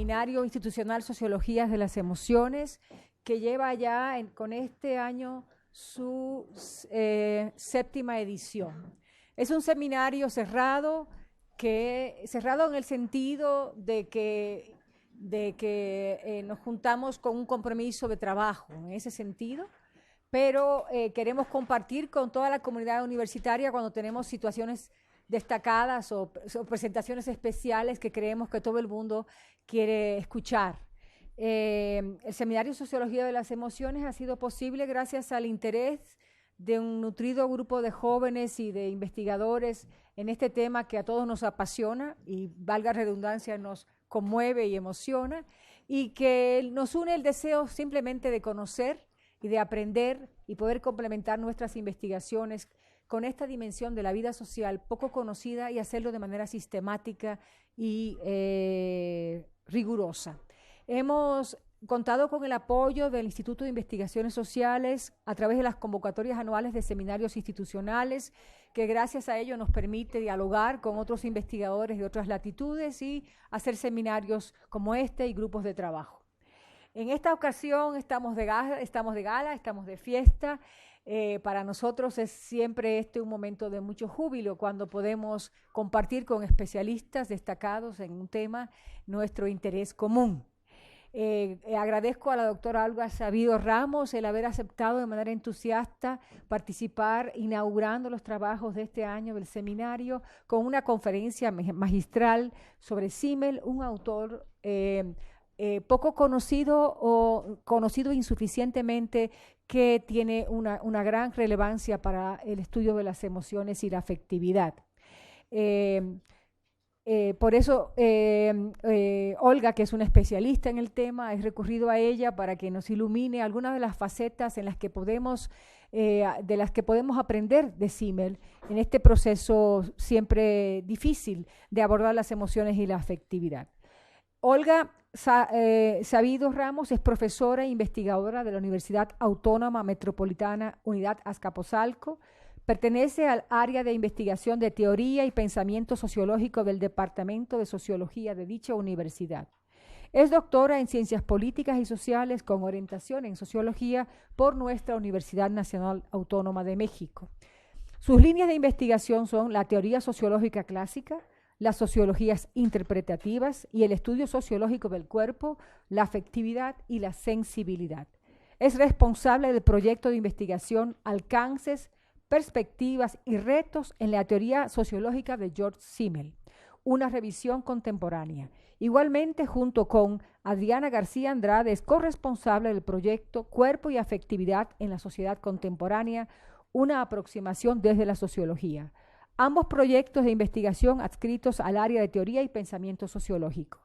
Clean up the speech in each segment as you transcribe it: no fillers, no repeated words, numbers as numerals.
Seminario Institucional Sociologías de las Emociones, que lleva ya con este año su séptima edición. Es un seminario cerrado, cerrado en el sentido de que nos juntamos con un compromiso de trabajo, en ese sentido, pero queremos compartir con toda la comunidad universitaria cuando tenemos situaciones destacadas o presentaciones especiales que creemos que todo el mundo quiere escuchar. El Seminario Sociología de las Emociones ha sido posible gracias al interés de un nutrido grupo de jóvenes y de investigadores en este tema que a todos nos apasiona y, valga redundancia, nos conmueve y emociona, y que nos une el deseo simplemente de conocer y de aprender y poder complementar nuestras investigaciones con esta dimensión de la vida social poco conocida y hacerlo de manera sistemática y rigurosa. Hemos contado con el apoyo del Instituto de Investigaciones Sociales a través de las convocatorias anuales de seminarios institucionales, que gracias a ello nos permite dialogar con otros investigadores de otras latitudes y hacer seminarios como este y grupos de trabajo. En esta ocasión estamos de gala, estamos de fiesta. Para nosotros es siempre un momento de mucho júbilo cuando podemos compartir con especialistas destacados en un tema nuestro interés común. Agradezco a la doctora Olga Sabido Ramos el haber aceptado de manera entusiasta participar inaugurando los trabajos de este año del seminario con una conferencia magistral sobre Simmel, un autor poco conocido o conocido insuficientemente, que tiene una gran relevancia para el estudio de las emociones y la afectividad. Por eso Olga, que es una especialista en el tema, he recurrido a ella para que nos ilumine algunas de las facetas en las que podemos aprender de Simmel en este proceso siempre difícil de abordar las emociones y la afectividad. Olga Sabido Ramos es profesora e investigadora de la Universidad Autónoma Metropolitana Unidad Azcapotzalco. Pertenece al área de investigación de teoría y pensamiento sociológico del Departamento de Sociología de dicha universidad. Es doctora en Ciencias Políticas y Sociales con orientación en Sociología por nuestra Universidad Nacional Autónoma de México. Sus líneas de investigación son la teoría sociológica clásica, las sociologías interpretativas y el estudio sociológico del cuerpo, la afectividad y la sensibilidad. Es responsable del proyecto de investigación Alcances, Perspectivas y Retos en la teoría sociológica de George Simmel, una revisión contemporánea. Igualmente, junto con Adriana García Andrade, es corresponsable del proyecto Cuerpo y Afectividad en la Sociedad Contemporánea, una aproximación desde la sociología. Ambos proyectos de investigación adscritos al área de teoría y pensamiento sociológico.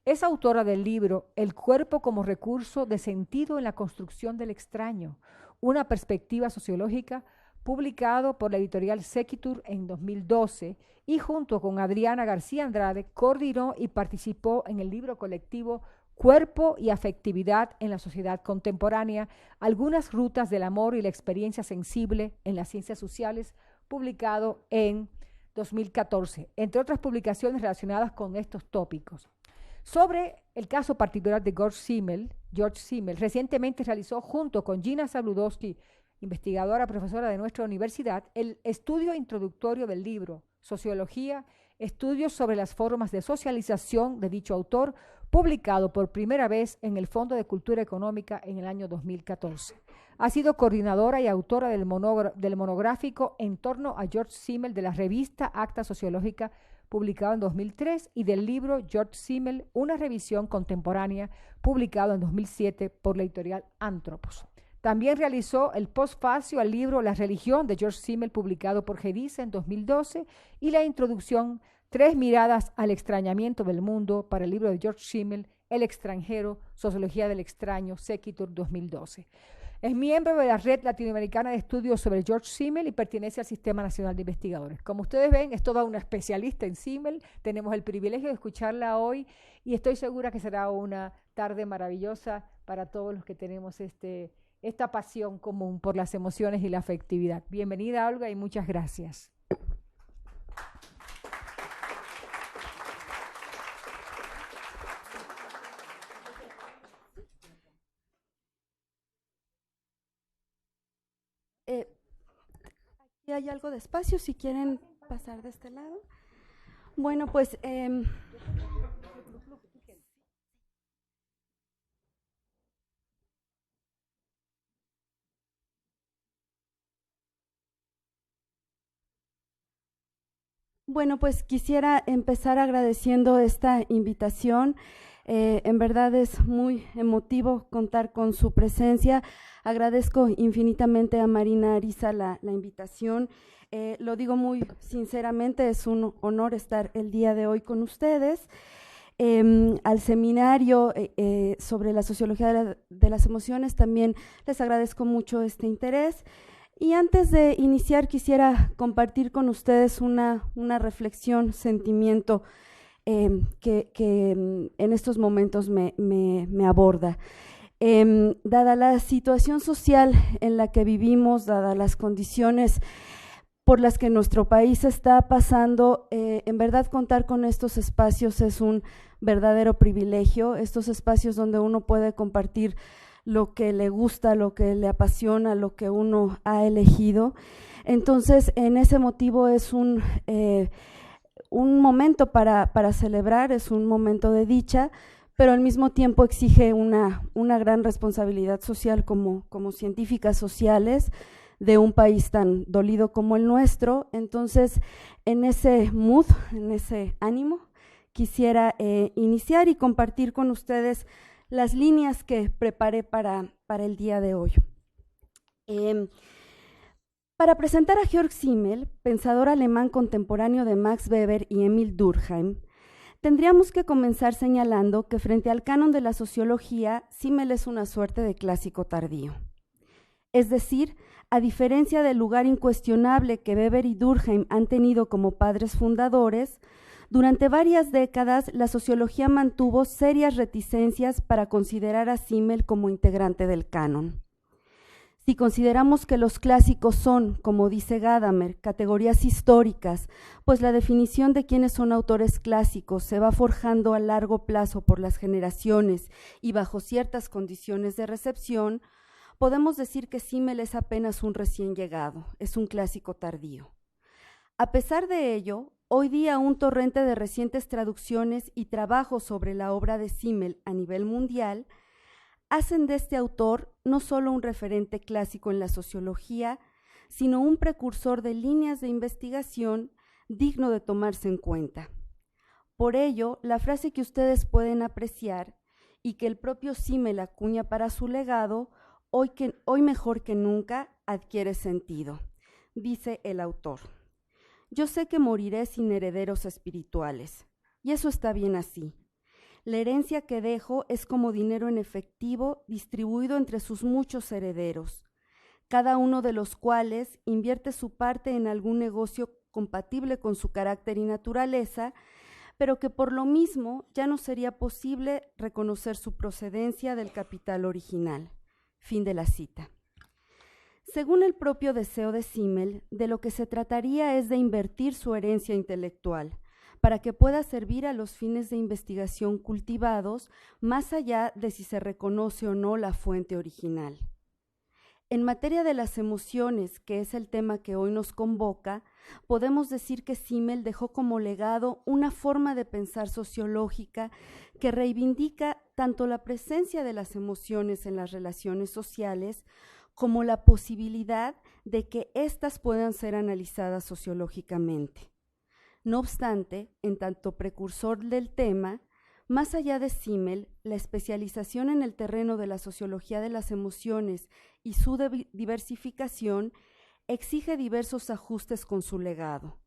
Es autora del libro El cuerpo como recurso de sentido en la construcción del extraño, una perspectiva sociológica, publicado por la editorial Sequitur en 2012, y junto con Adriana García Andrade coordinó y participó en el libro colectivo Cuerpo y Afectividad en la Sociedad Contemporánea, algunas rutas del amor y la experiencia sensible en las ciencias sociales, publicado en 2014, entre otras publicaciones relacionadas con estos tópicos. Sobre el caso particular de George Simmel, recientemente realizó junto con Gina Zabludowski, investigadora profesora de nuestra universidad, el estudio introductorio del libro Sociología, estudios sobre las formas de socialización de dicho autor, publicado por primera vez en el Fondo de Cultura Económica en el año 2014. Ha sido coordinadora y autora del monográfico en torno a George Simmel de la revista Acta Sociológica, publicado en 2003, y del libro George Simmel, una revisión contemporánea, publicado en 2007 por la editorial Anthropos. También realizó el postfacio al libro La religión de George Simmel, publicado por Gediza en 2012, y la introducción 3 miradas al extrañamiento del mundo para el libro de George Simmel, El extranjero, Sociología del extraño, Sequitur 2012. Es miembro de la Red Latinoamericana de Estudios sobre George Simmel y pertenece al Sistema Nacional de Investigadores. Como ustedes ven, es toda una especialista en Simmel. Tenemos el privilegio de escucharla hoy y estoy segura que será una tarde maravillosa para todos los que tenemos esta pasión común por las emociones y la afectividad. Bienvenida, Olga, y muchas gracias. Y hay algo de espacio si quieren pasar de este lado. Bueno, pues quisiera empezar agradeciendo esta invitación. En verdad es muy emotivo contar con su presencia. Agradezco infinitamente a Marina Ariza la invitación. Lo digo muy sinceramente, es un honor estar el día de hoy con ustedes. Al seminario sobre la sociología de las emociones también les agradezco mucho este interés. Y antes de iniciar quisiera compartir con ustedes una reflexión, sentimiento que en estos momentos me aborda. Dada la situación social en la que vivimos, dadas las condiciones por las que nuestro país está pasando, en verdad contar con estos espacios es un verdadero privilegio, estos espacios donde uno puede compartir lo que le gusta, lo que le apasiona, lo que uno ha elegido. Entonces, en ese motivo es un momento para celebrar, es un momento de dicha, pero al mismo tiempo exige una gran responsabilidad social como científicas sociales de un país tan dolido como el nuestro. Entonces, en ese mood, en ese ánimo, quisiera iniciar y compartir con ustedes las líneas que preparé para el día de hoy. Para presentar a Georg Simmel, pensador alemán contemporáneo de Max Weber y Emil Durkheim, tendríamos que comenzar señalando que frente al canon de la sociología, Simmel es una suerte de clásico tardío. Es decir, a diferencia del lugar incuestionable que Weber y Durkheim han tenido como padres fundadores, durante varias décadas la sociología mantuvo serias reticencias para considerar a Simmel como integrante del canon. Si consideramos que los clásicos son, como dice Gadamer, categorías históricas, pues la definición de quiénes son autores clásicos se va forjando a largo plazo por las generaciones y bajo ciertas condiciones de recepción, podemos decir que Simmel es apenas un recién llegado, es un clásico tardío. A pesar de ello, hoy día un torrente de recientes traducciones y trabajos sobre la obra de Simmel a nivel mundial hacen de este autor no solo un referente clásico en la sociología, sino un precursor de líneas de investigación digno de tomarse en cuenta. Por ello, la frase que ustedes pueden apreciar y que el propio Simmel acuña para su legado, hoy mejor que nunca adquiere sentido. Dice el autor: yo sé que moriré sin herederos espirituales, y eso está bien así. La herencia que dejo es como dinero en efectivo distribuido entre sus muchos herederos, cada uno de los cuales invierte su parte en algún negocio compatible con su carácter y naturaleza, pero que por lo mismo ya no sería posible reconocer su procedencia del capital original. Fin de la cita. Según el propio deseo de Simmel, de lo que se trataría es de invertir su herencia intelectual para que pueda servir a los fines de investigación cultivados, más allá de si se reconoce o no la fuente original. En materia de las emociones, que es el tema que hoy nos convoca, podemos decir que Simmel dejó como legado una forma de pensar sociológica que reivindica tanto la presencia de las emociones en las relaciones sociales como la posibilidad de que éstas puedan ser analizadas sociológicamente. No obstante, en tanto precursor del tema, más allá de Simmel, la especialización en el terreno de la sociología de las emociones y su diversificación exige diversos ajustes con su legado.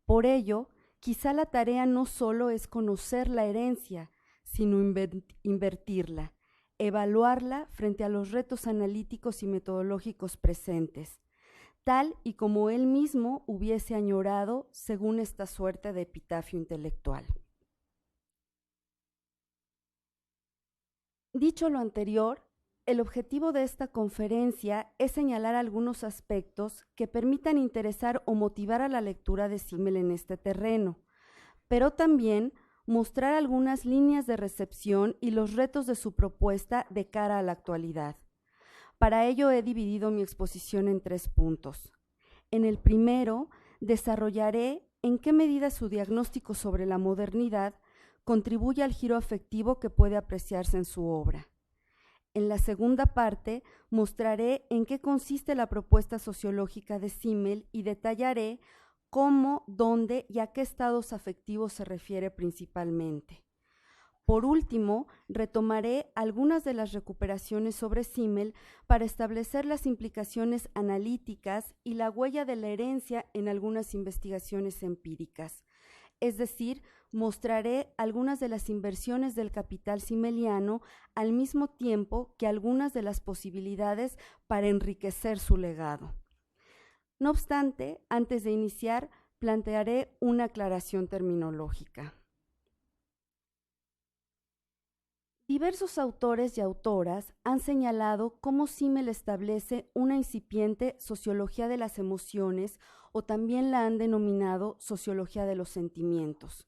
Por ello, quizá la tarea no solo es conocer la herencia, sino invertirla, evaluarla frente a los retos analíticos y metodológicos presentes, tal y como él mismo hubiese añorado según esta suerte de epitafio intelectual. Dicho lo anterior, el objetivo de esta conferencia es señalar algunos aspectos que permitan interesar o motivar a la lectura de Simmel en este terreno, pero también mostrar algunas líneas de recepción y los retos de su propuesta de cara a la actualidad. Para ello he dividido mi exposición en 3 puntos. En el primero, desarrollaré en qué medida su diagnóstico sobre la modernidad contribuye al giro afectivo que puede apreciarse en su obra. En la segunda parte, mostraré en qué consiste la propuesta sociológica de Simmel y detallaré cómo, dónde y a qué estados afectivos se refiere principalmente. Por último, retomaré algunas de las recuperaciones sobre Simmel para establecer las implicaciones analíticas y la huella de la herencia en algunas investigaciones empíricas. Es decir, mostraré algunas de las inversiones del capital simmeliano al mismo tiempo que algunas de las posibilidades para enriquecer su legado. No obstante, antes de iniciar, plantearé una aclaración terminológica. Diversos autores y autoras han señalado cómo Simmel establece una incipiente sociología de las emociones o también la han denominado sociología de los sentimientos.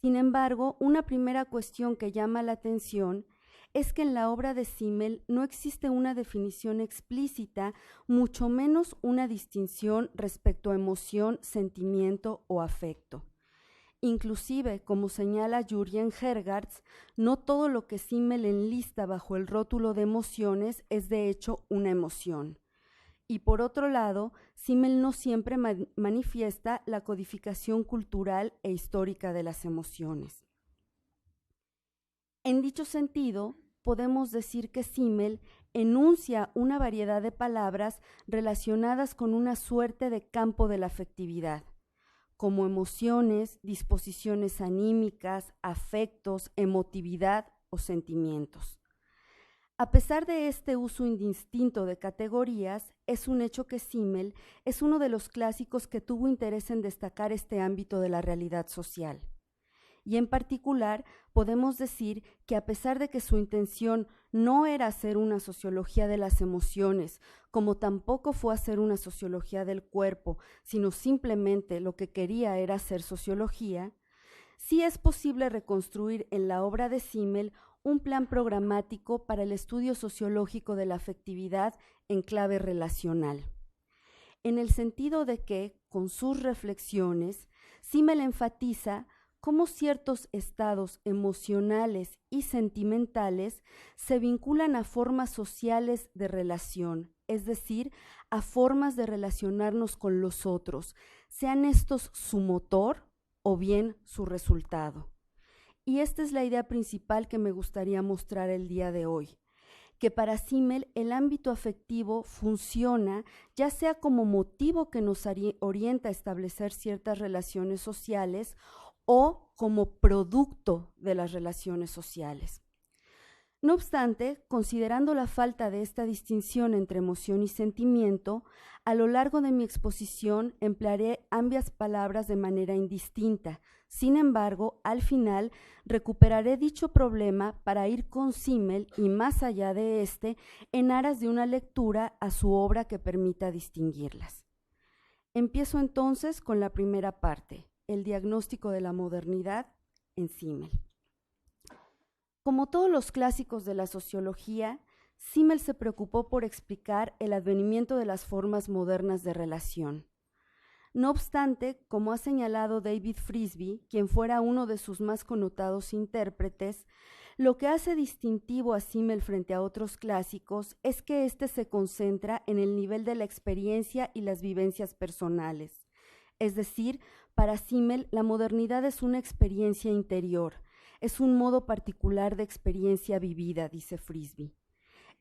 Sin embargo, una primera cuestión que llama la atención es que en la obra de Simmel no existe una definición explícita, mucho menos una distinción respecto a emoción, sentimiento o afecto. Inclusive, como señala Jürgen Hergarts, no todo lo que Simmel enlista bajo el rótulo de emociones es de hecho una emoción. Y por otro lado, Simmel no siempre manifiesta la codificación cultural e histórica de las emociones. En dicho sentido, podemos decir que Simmel enuncia una variedad de palabras relacionadas con una suerte de campo de la afectividad, como emociones, disposiciones anímicas, afectos, emotividad o sentimientos. A pesar de este uso indistinto de categorías, es un hecho que Simmel es uno de los clásicos que tuvo interés en destacar este ámbito de la realidad social. Y en particular, podemos decir que a pesar de que su intención no era hacer una sociología de las emociones, como tampoco fue hacer una sociología del cuerpo, sino simplemente lo que quería era hacer sociología, sí es posible reconstruir en la obra de Simmel un plan programático para el estudio sociológico de la afectividad en clave relacional. En el sentido de que, con sus reflexiones, Simmel enfatiza cómo ciertos estados emocionales y sentimentales se vinculan a formas sociales de relación, es decir, a formas de relacionarnos con los otros, sean estos su motor o bien su resultado. Y esta es la idea principal que me gustaría mostrar el día de hoy, que para Simmel el ámbito afectivo funciona ya sea como motivo que nos orienta a establecer ciertas relaciones sociales o como producto de las relaciones sociales. No obstante, considerando la falta de esta distinción entre emoción y sentimiento, a lo largo de mi exposición emplearé ambas palabras de manera indistinta. Sin embargo, al final recuperaré dicho problema para ir con Simmel y más allá de este en aras de una lectura a su obra que permita distinguirlas. Empiezo entonces con la primera parte, el diagnóstico de la modernidad en Simmel. Como todos los clásicos de la sociología, Simmel se preocupó por explicar el advenimiento de las formas modernas de relación. No obstante, como ha señalado David Frisby, quien fuera uno de sus más connotados intérpretes, lo que hace distintivo a Simmel frente a otros clásicos es que éste se concentra en el nivel de la experiencia y las vivencias personales. Es decir, para Simmel, la modernidad es una experiencia interior, es un modo particular de experiencia vivida, dice Frisby.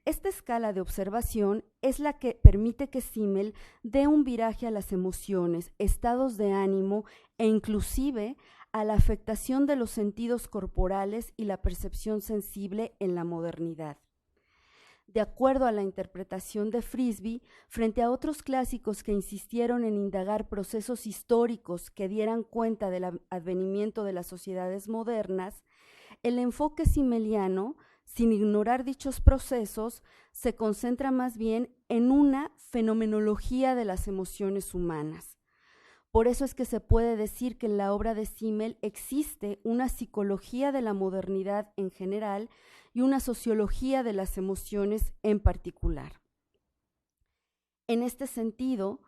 Esta escala de observación es la que permite que Simmel dé un viraje a las emociones, estados de ánimo e inclusive a la afectación de los sentidos corporales y la percepción sensible en la modernidad. De acuerdo a la interpretación de Frisby, frente a otros clásicos que insistieron en indagar procesos históricos que dieran cuenta del advenimiento de las sociedades modernas, el enfoque simmeliano, sin ignorar dichos procesos, se concentra más bien en una fenomenología de las emociones humanas. Por eso es que se puede decir que en la obra de Simmel existe una psicología de la modernidad en general y una sociología de las emociones en particular. En este sentido,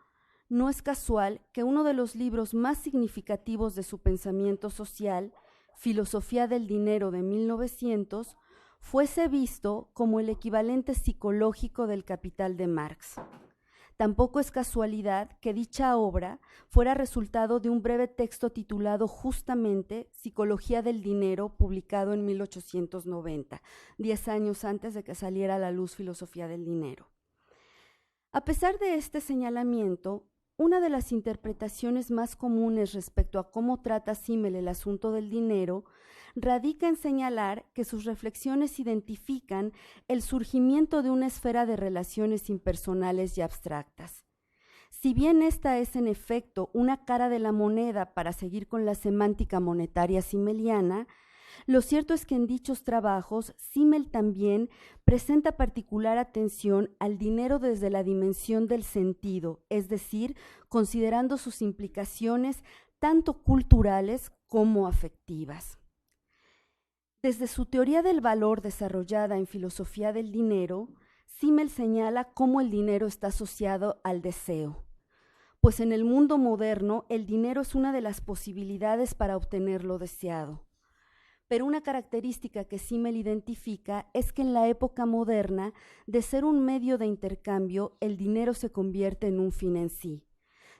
no es casual que uno de los libros más significativos de su pensamiento social, Filosofía del Dinero de 1900, fuese visto como el equivalente psicológico del Capital de Marx. Tampoco es casualidad que dicha obra fuera resultado de un breve texto titulado justamente Psicología del Dinero, publicado en 1890, 10 años antes de que saliera a la luz Filosofía del Dinero. A pesar de este señalamiento, una de las interpretaciones más comunes respecto a cómo trata Simmel el asunto del dinero radica en señalar que sus reflexiones identifican el surgimiento de una esfera de relaciones impersonales y abstractas. Si bien esta es en efecto una cara de la moneda para seguir con la semántica monetaria simmeliana, lo cierto es que en dichos trabajos Simmel también presenta particular atención al dinero desde la dimensión del sentido, es decir, considerando sus implicaciones tanto culturales como afectivas. Desde su teoría del valor desarrollada en Filosofía del Dinero, Simmel señala cómo el dinero está asociado al deseo, pues en el mundo moderno el dinero es una de las posibilidades para obtener lo deseado. Pero una característica que Simmel identifica es que en la época moderna, de ser un medio de intercambio, el dinero se convierte en un fin en sí.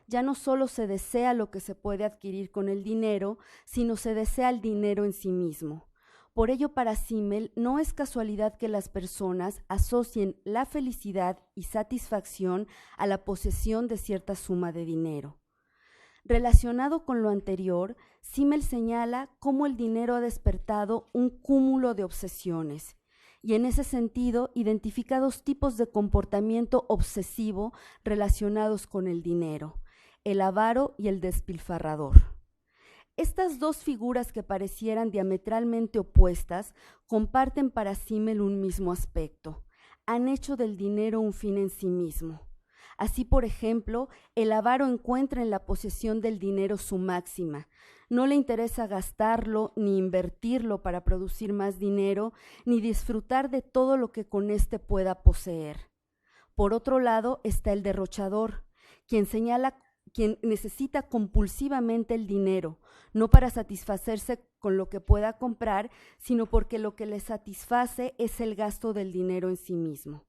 Ya no solo se desea lo que se puede adquirir con el dinero, sino se desea el dinero en sí mismo. Por ello, para Simmel, no es casualidad que las personas asocien la felicidad y satisfacción a la posesión de cierta suma de dinero. Relacionado con lo anterior, Simmel señala cómo el dinero ha despertado un cúmulo de obsesiones y en ese sentido identifica dos tipos de comportamiento obsesivo relacionados con el dinero, el avaro y el despilfarrador. Estas dos figuras que parecieran diametralmente opuestas comparten para Simmel un mismo aspecto. Han hecho del dinero un fin en sí mismo. Así, por ejemplo, el avaro encuentra en la posesión del dinero su máxima. No le interesa gastarlo ni invertirlo para producir más dinero, ni disfrutar de todo lo que con éste pueda poseer. Por otro lado está el derrochador, quien necesita compulsivamente el dinero, no para satisfacerse con lo que pueda comprar, sino porque lo que le satisface es el gasto del dinero en sí mismo.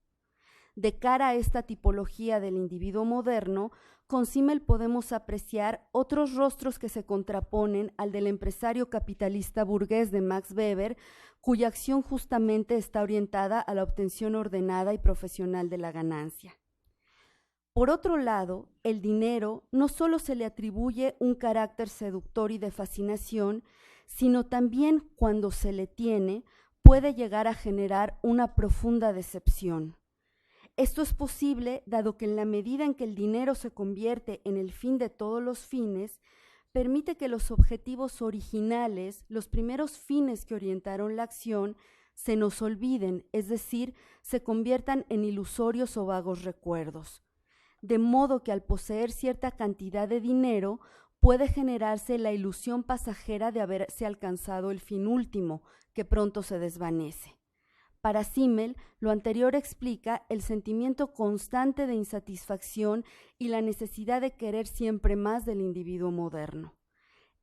De cara a esta tipología del individuo moderno, con Simmel podemos apreciar otros rostros que se contraponen al del empresario capitalista burgués de Max Weber, cuya acción justamente está orientada a la obtención ordenada y profesional de la ganancia. Por otro lado, el dinero no solo se le atribuye un carácter seductor y de fascinación, sino también, cuando se le tiene, puede llegar a generar una profunda decepción. Esto es posible dado que en la medida en que el dinero se convierte en el fin de todos los fines, permite que los objetivos originales, los primeros fines que orientaron la acción, se nos olviden, es decir, se conviertan en ilusorios o vagos recuerdos. De modo que al poseer cierta cantidad de dinero, puede generarse la ilusión pasajera de haberse alcanzado el fin último, que pronto se desvanece. Para Simmel, lo anterior explica el sentimiento constante de insatisfacción y la necesidad de querer siempre más del individuo moderno.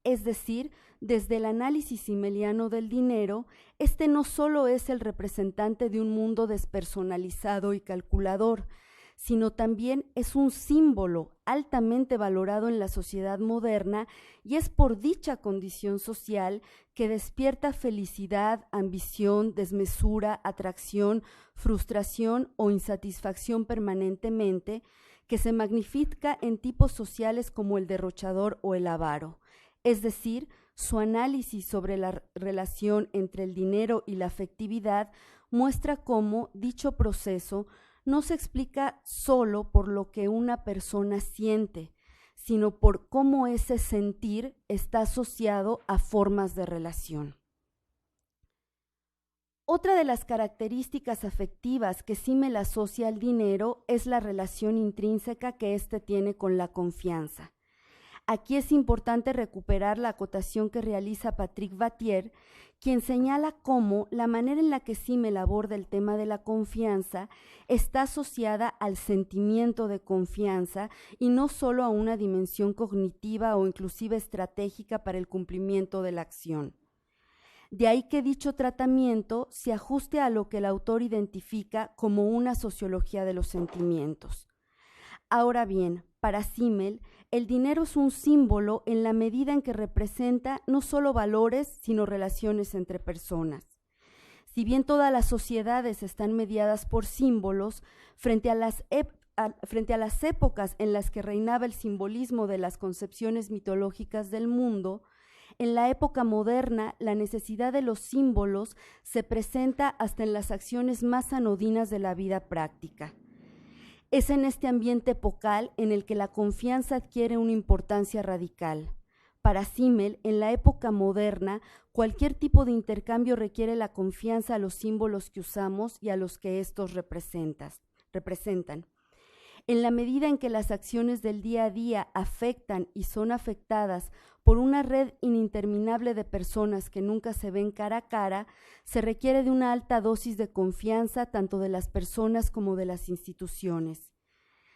Es decir, desde el análisis simmeliano del dinero, este no solo es el representante de un mundo despersonalizado y calculador, sino también es un símbolo altamente valorado en la sociedad moderna y es por dicha condición social que despierta felicidad, ambición, desmesura, atracción, frustración o insatisfacción permanentemente, que se magnifica en tipos sociales como el derrochador o el avaro. Es decir, su análisis sobre la relación entre el dinero y la afectividad muestra cómo dicho proceso no se explica solo por lo que una persona siente, sino por cómo ese sentir está asociado a formas de relación. Otra de las características afectivas que Simmel asocia al dinero es la relación intrínseca que éste tiene con la confianza. Aquí es importante recuperar la acotación que realiza Patrick Vattier, quien señala cómo la manera en la que Simmel aborda el tema de la confianza está asociada al sentimiento de confianza y no solo a una dimensión cognitiva o inclusive estratégica para el cumplimiento de la acción. De ahí que dicho tratamiento se ajuste a lo que el autor identifica como una sociología de los sentimientos. Ahora bien, para Simmel, el dinero es un símbolo en la medida en que representa no solo valores, sino relaciones entre personas. Si bien todas las sociedades están mediadas por símbolos, frente a las épocas en las que reinaba el simbolismo de las concepciones mitológicas del mundo, en la época moderna la necesidad de los símbolos se presenta hasta en las acciones más anodinas de la vida práctica. Es en este ambiente epocal en el que la confianza adquiere una importancia radical. Para Simmel, en la época moderna, cualquier tipo de intercambio requiere la confianza a los símbolos que usamos y a los que estos representan. En la medida en que las acciones del día a día afectan y son afectadas por una red ininterminable de personas que nunca se ven cara a cara, se requiere de una alta dosis de confianza tanto de las personas como de las instituciones.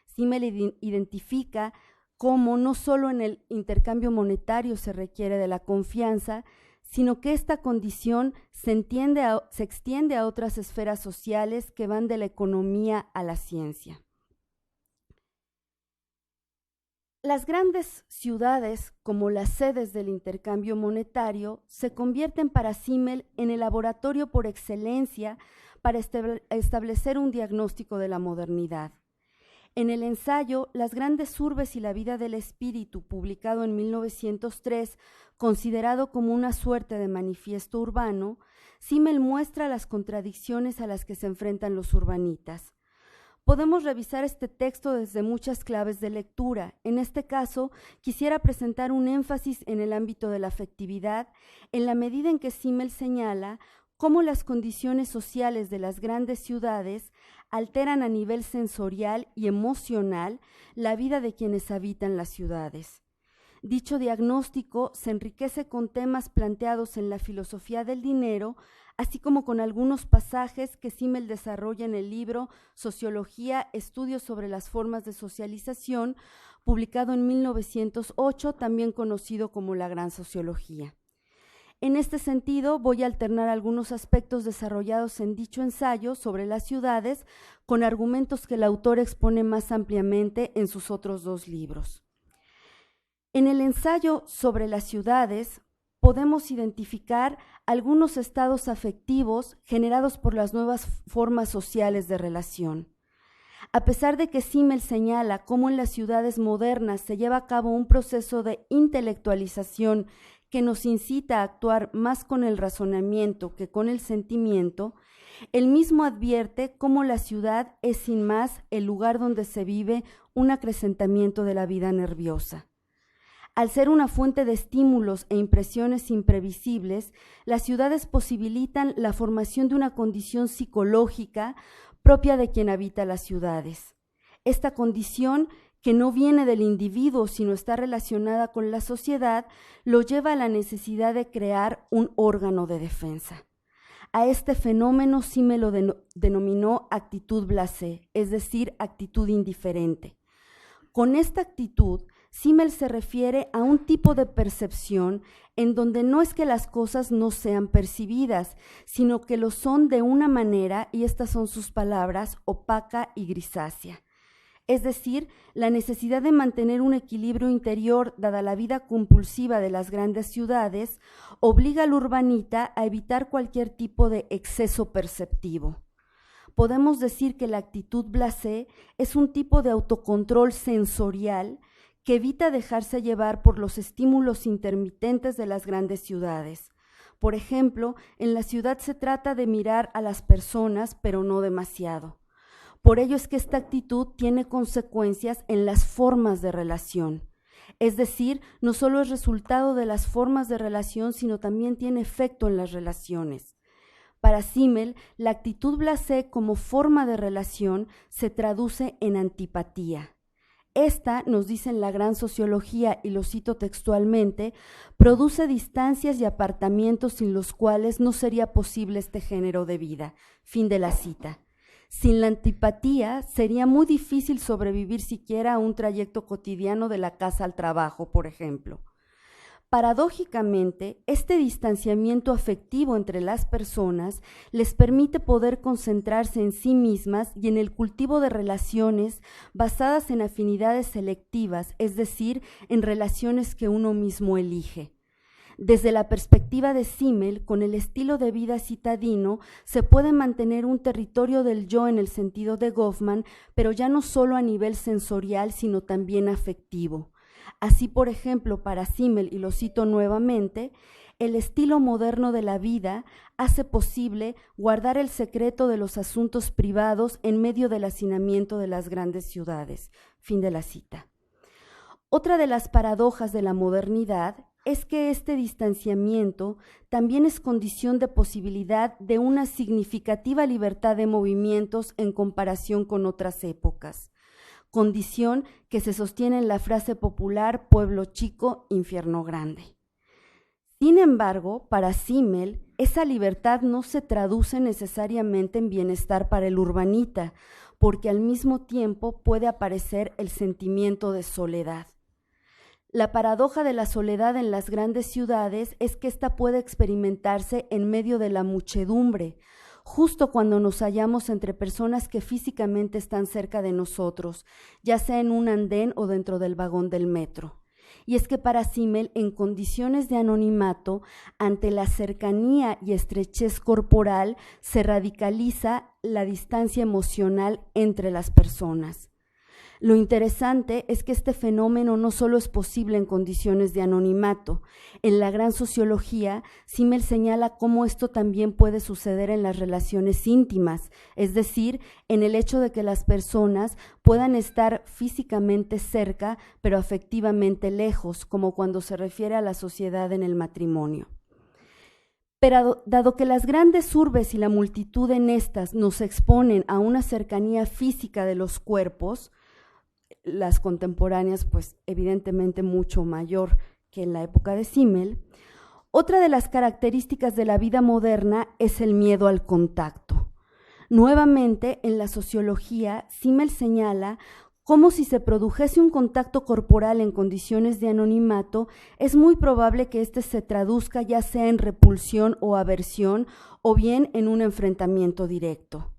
Simmel identifica cómo no solo en el intercambio monetario se requiere de la confianza, sino que esta condición se extiende a otras esferas sociales que van de la economía a la ciencia. Las grandes ciudades, como las sedes del intercambio monetario, se convierten para Simmel en el laboratorio por excelencia para establecer un diagnóstico de la modernidad. En el ensayo Las grandes urbes y la vida del espíritu, publicado en 1903, considerado como una suerte de manifiesto urbano, Simmel muestra las contradicciones a las que se enfrentan los urbanitas. Podemos revisar este texto desde muchas claves de lectura. En este caso, quisiera presentar un énfasis en el ámbito de la afectividad, en la medida en que Simmel señala cómo las condiciones sociales de las grandes ciudades alteran a nivel sensorial y emocional la vida de quienes habitan las ciudades. Dicho diagnóstico se enriquece con temas planteados en la filosofía del dinero, así como con algunos pasajes que Simmel desarrolla en el libro Sociología, Estudios sobre las formas de socialización, publicado en 1908, también conocido como la Gran Sociología. En este sentido, voy a alternar algunos aspectos desarrollados en dicho ensayo sobre las ciudades con argumentos que el autor expone más ampliamente en sus otros dos libros. En el ensayo sobre las ciudades, podemos identificar algunos estados afectivos generados por las nuevas formas sociales de relación. A pesar de que Simmel señala cómo en las ciudades modernas se lleva a cabo un proceso de intelectualización que nos incita a actuar más con el razonamiento que con el sentimiento, él mismo advierte cómo la ciudad es sin más el lugar donde se vive un acrecentamiento de la vida nerviosa. Al ser una fuente de estímulos e impresiones imprevisibles, las ciudades posibilitan la formación de una condición psicológica propia de quien habita las ciudades. Esta condición, que no viene del individuo, sino está relacionada con la sociedad, lo lleva a la necesidad de crear un órgano de defensa. A este fenómeno Simmel lo denominó actitud blasé, es decir, actitud indiferente. Con esta actitud, Simmel se refiere a un tipo de percepción en donde no es que las cosas no sean percibidas, sino que lo son de una manera, y estas son sus palabras, opaca y grisácea. Es decir, la necesidad de mantener un equilibrio interior dada la vida compulsiva de las grandes ciudades obliga al urbanita a evitar cualquier tipo de exceso perceptivo. Podemos decir que la actitud blasé es un tipo de autocontrol sensorial que evita dejarse llevar por los estímulos intermitentes de las grandes ciudades. Por ejemplo, en la ciudad se trata de mirar a las personas, pero no demasiado. Por ello es que esta actitud tiene consecuencias en las formas de relación. Es decir, no solo es resultado de las formas de relación, sino también tiene efecto en las relaciones. Para Simmel, la actitud blasé como forma de relación se traduce en antipatía. Esta, nos dicen la gran sociología, y lo cito textualmente, produce distancias y apartamientos sin los cuales no sería posible este género de vida. Fin de la cita. Sin la antipatía sería muy difícil sobrevivir siquiera a un trayecto cotidiano de la casa al trabajo, por ejemplo. Paradójicamente, este distanciamiento afectivo entre las personas les permite poder concentrarse en sí mismas y en el cultivo de relaciones basadas en afinidades selectivas, es decir, en relaciones que uno mismo elige. Desde la perspectiva de Simmel, con el estilo de vida citadino, se puede mantener un territorio del yo en el sentido de Goffman, pero ya no solo a nivel sensorial, sino también afectivo. Así, por ejemplo, para Simmel, y lo cito nuevamente, el estilo moderno de la vida hace posible guardar el secreto de los asuntos privados en medio del hacinamiento de las grandes ciudades. Fin de la cita. Otra de las paradojas de la modernidad es que este distanciamiento también es condición de posibilidad de una significativa libertad de movimientos en comparación con otras épocas, condición que se sostiene en la frase popular pueblo chico, infierno grande. Sin embargo, para Simmel, esa libertad no se traduce necesariamente en bienestar para el urbanita, porque al mismo tiempo puede aparecer el sentimiento de soledad. La paradoja de la soledad en las grandes ciudades es que ésta puede experimentarse en medio de la muchedumbre, justo cuando nos hallamos entre personas que físicamente están cerca de nosotros, ya sea en un andén o dentro del vagón del metro. Y es que para Simmel, en condiciones de anonimato, ante la cercanía y estrechez corporal, se radicaliza la distancia emocional entre las personas. Lo interesante es que este fenómeno no solo es posible en condiciones de anonimato. En la gran sociología, Simmel señala cómo esto también puede suceder en las relaciones íntimas, es decir, en el hecho de que las personas puedan estar físicamente cerca, pero afectivamente lejos, como cuando se refiere a la sociedad en el matrimonio. Pero dado que las grandes urbes y la multitud en estas nos exponen a una cercanía física de los cuerpos, las contemporáneas, pues evidentemente mucho mayor que en la época de Simmel, otra de las características de la vida moderna es el miedo al contacto. Nuevamente, en la sociología, Simmel señala cómo si se produjese un contacto corporal en condiciones de anonimato, es muy probable que éste se traduzca ya sea en repulsión o aversión, o bien en un enfrentamiento directo.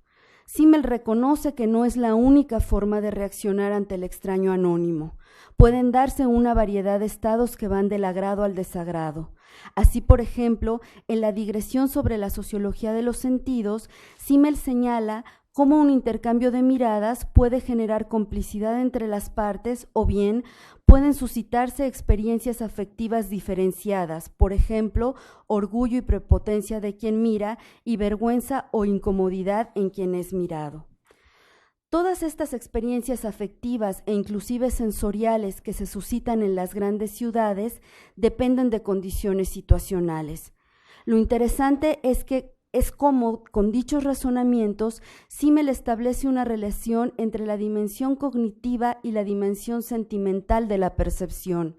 Simmel reconoce que no es la única forma de reaccionar ante el extraño anónimo. Pueden darse una variedad de estados que van del agrado al desagrado. Así, por ejemplo, en la digresión sobre la sociología de los sentidos, Simmel señala cómo un intercambio de miradas puede generar complicidad entre las partes o bien pueden suscitarse experiencias afectivas diferenciadas, por ejemplo, orgullo y prepotencia de quien mira y vergüenza o incomodidad en quien es mirado. Todas estas experiencias afectivas e inclusive sensoriales que se suscitan en las grandes ciudades dependen de condiciones situacionales. Lo interesante es cómo, con dichos razonamientos, Simmel establece una relación entre la dimensión cognitiva y la dimensión sentimental de la percepción,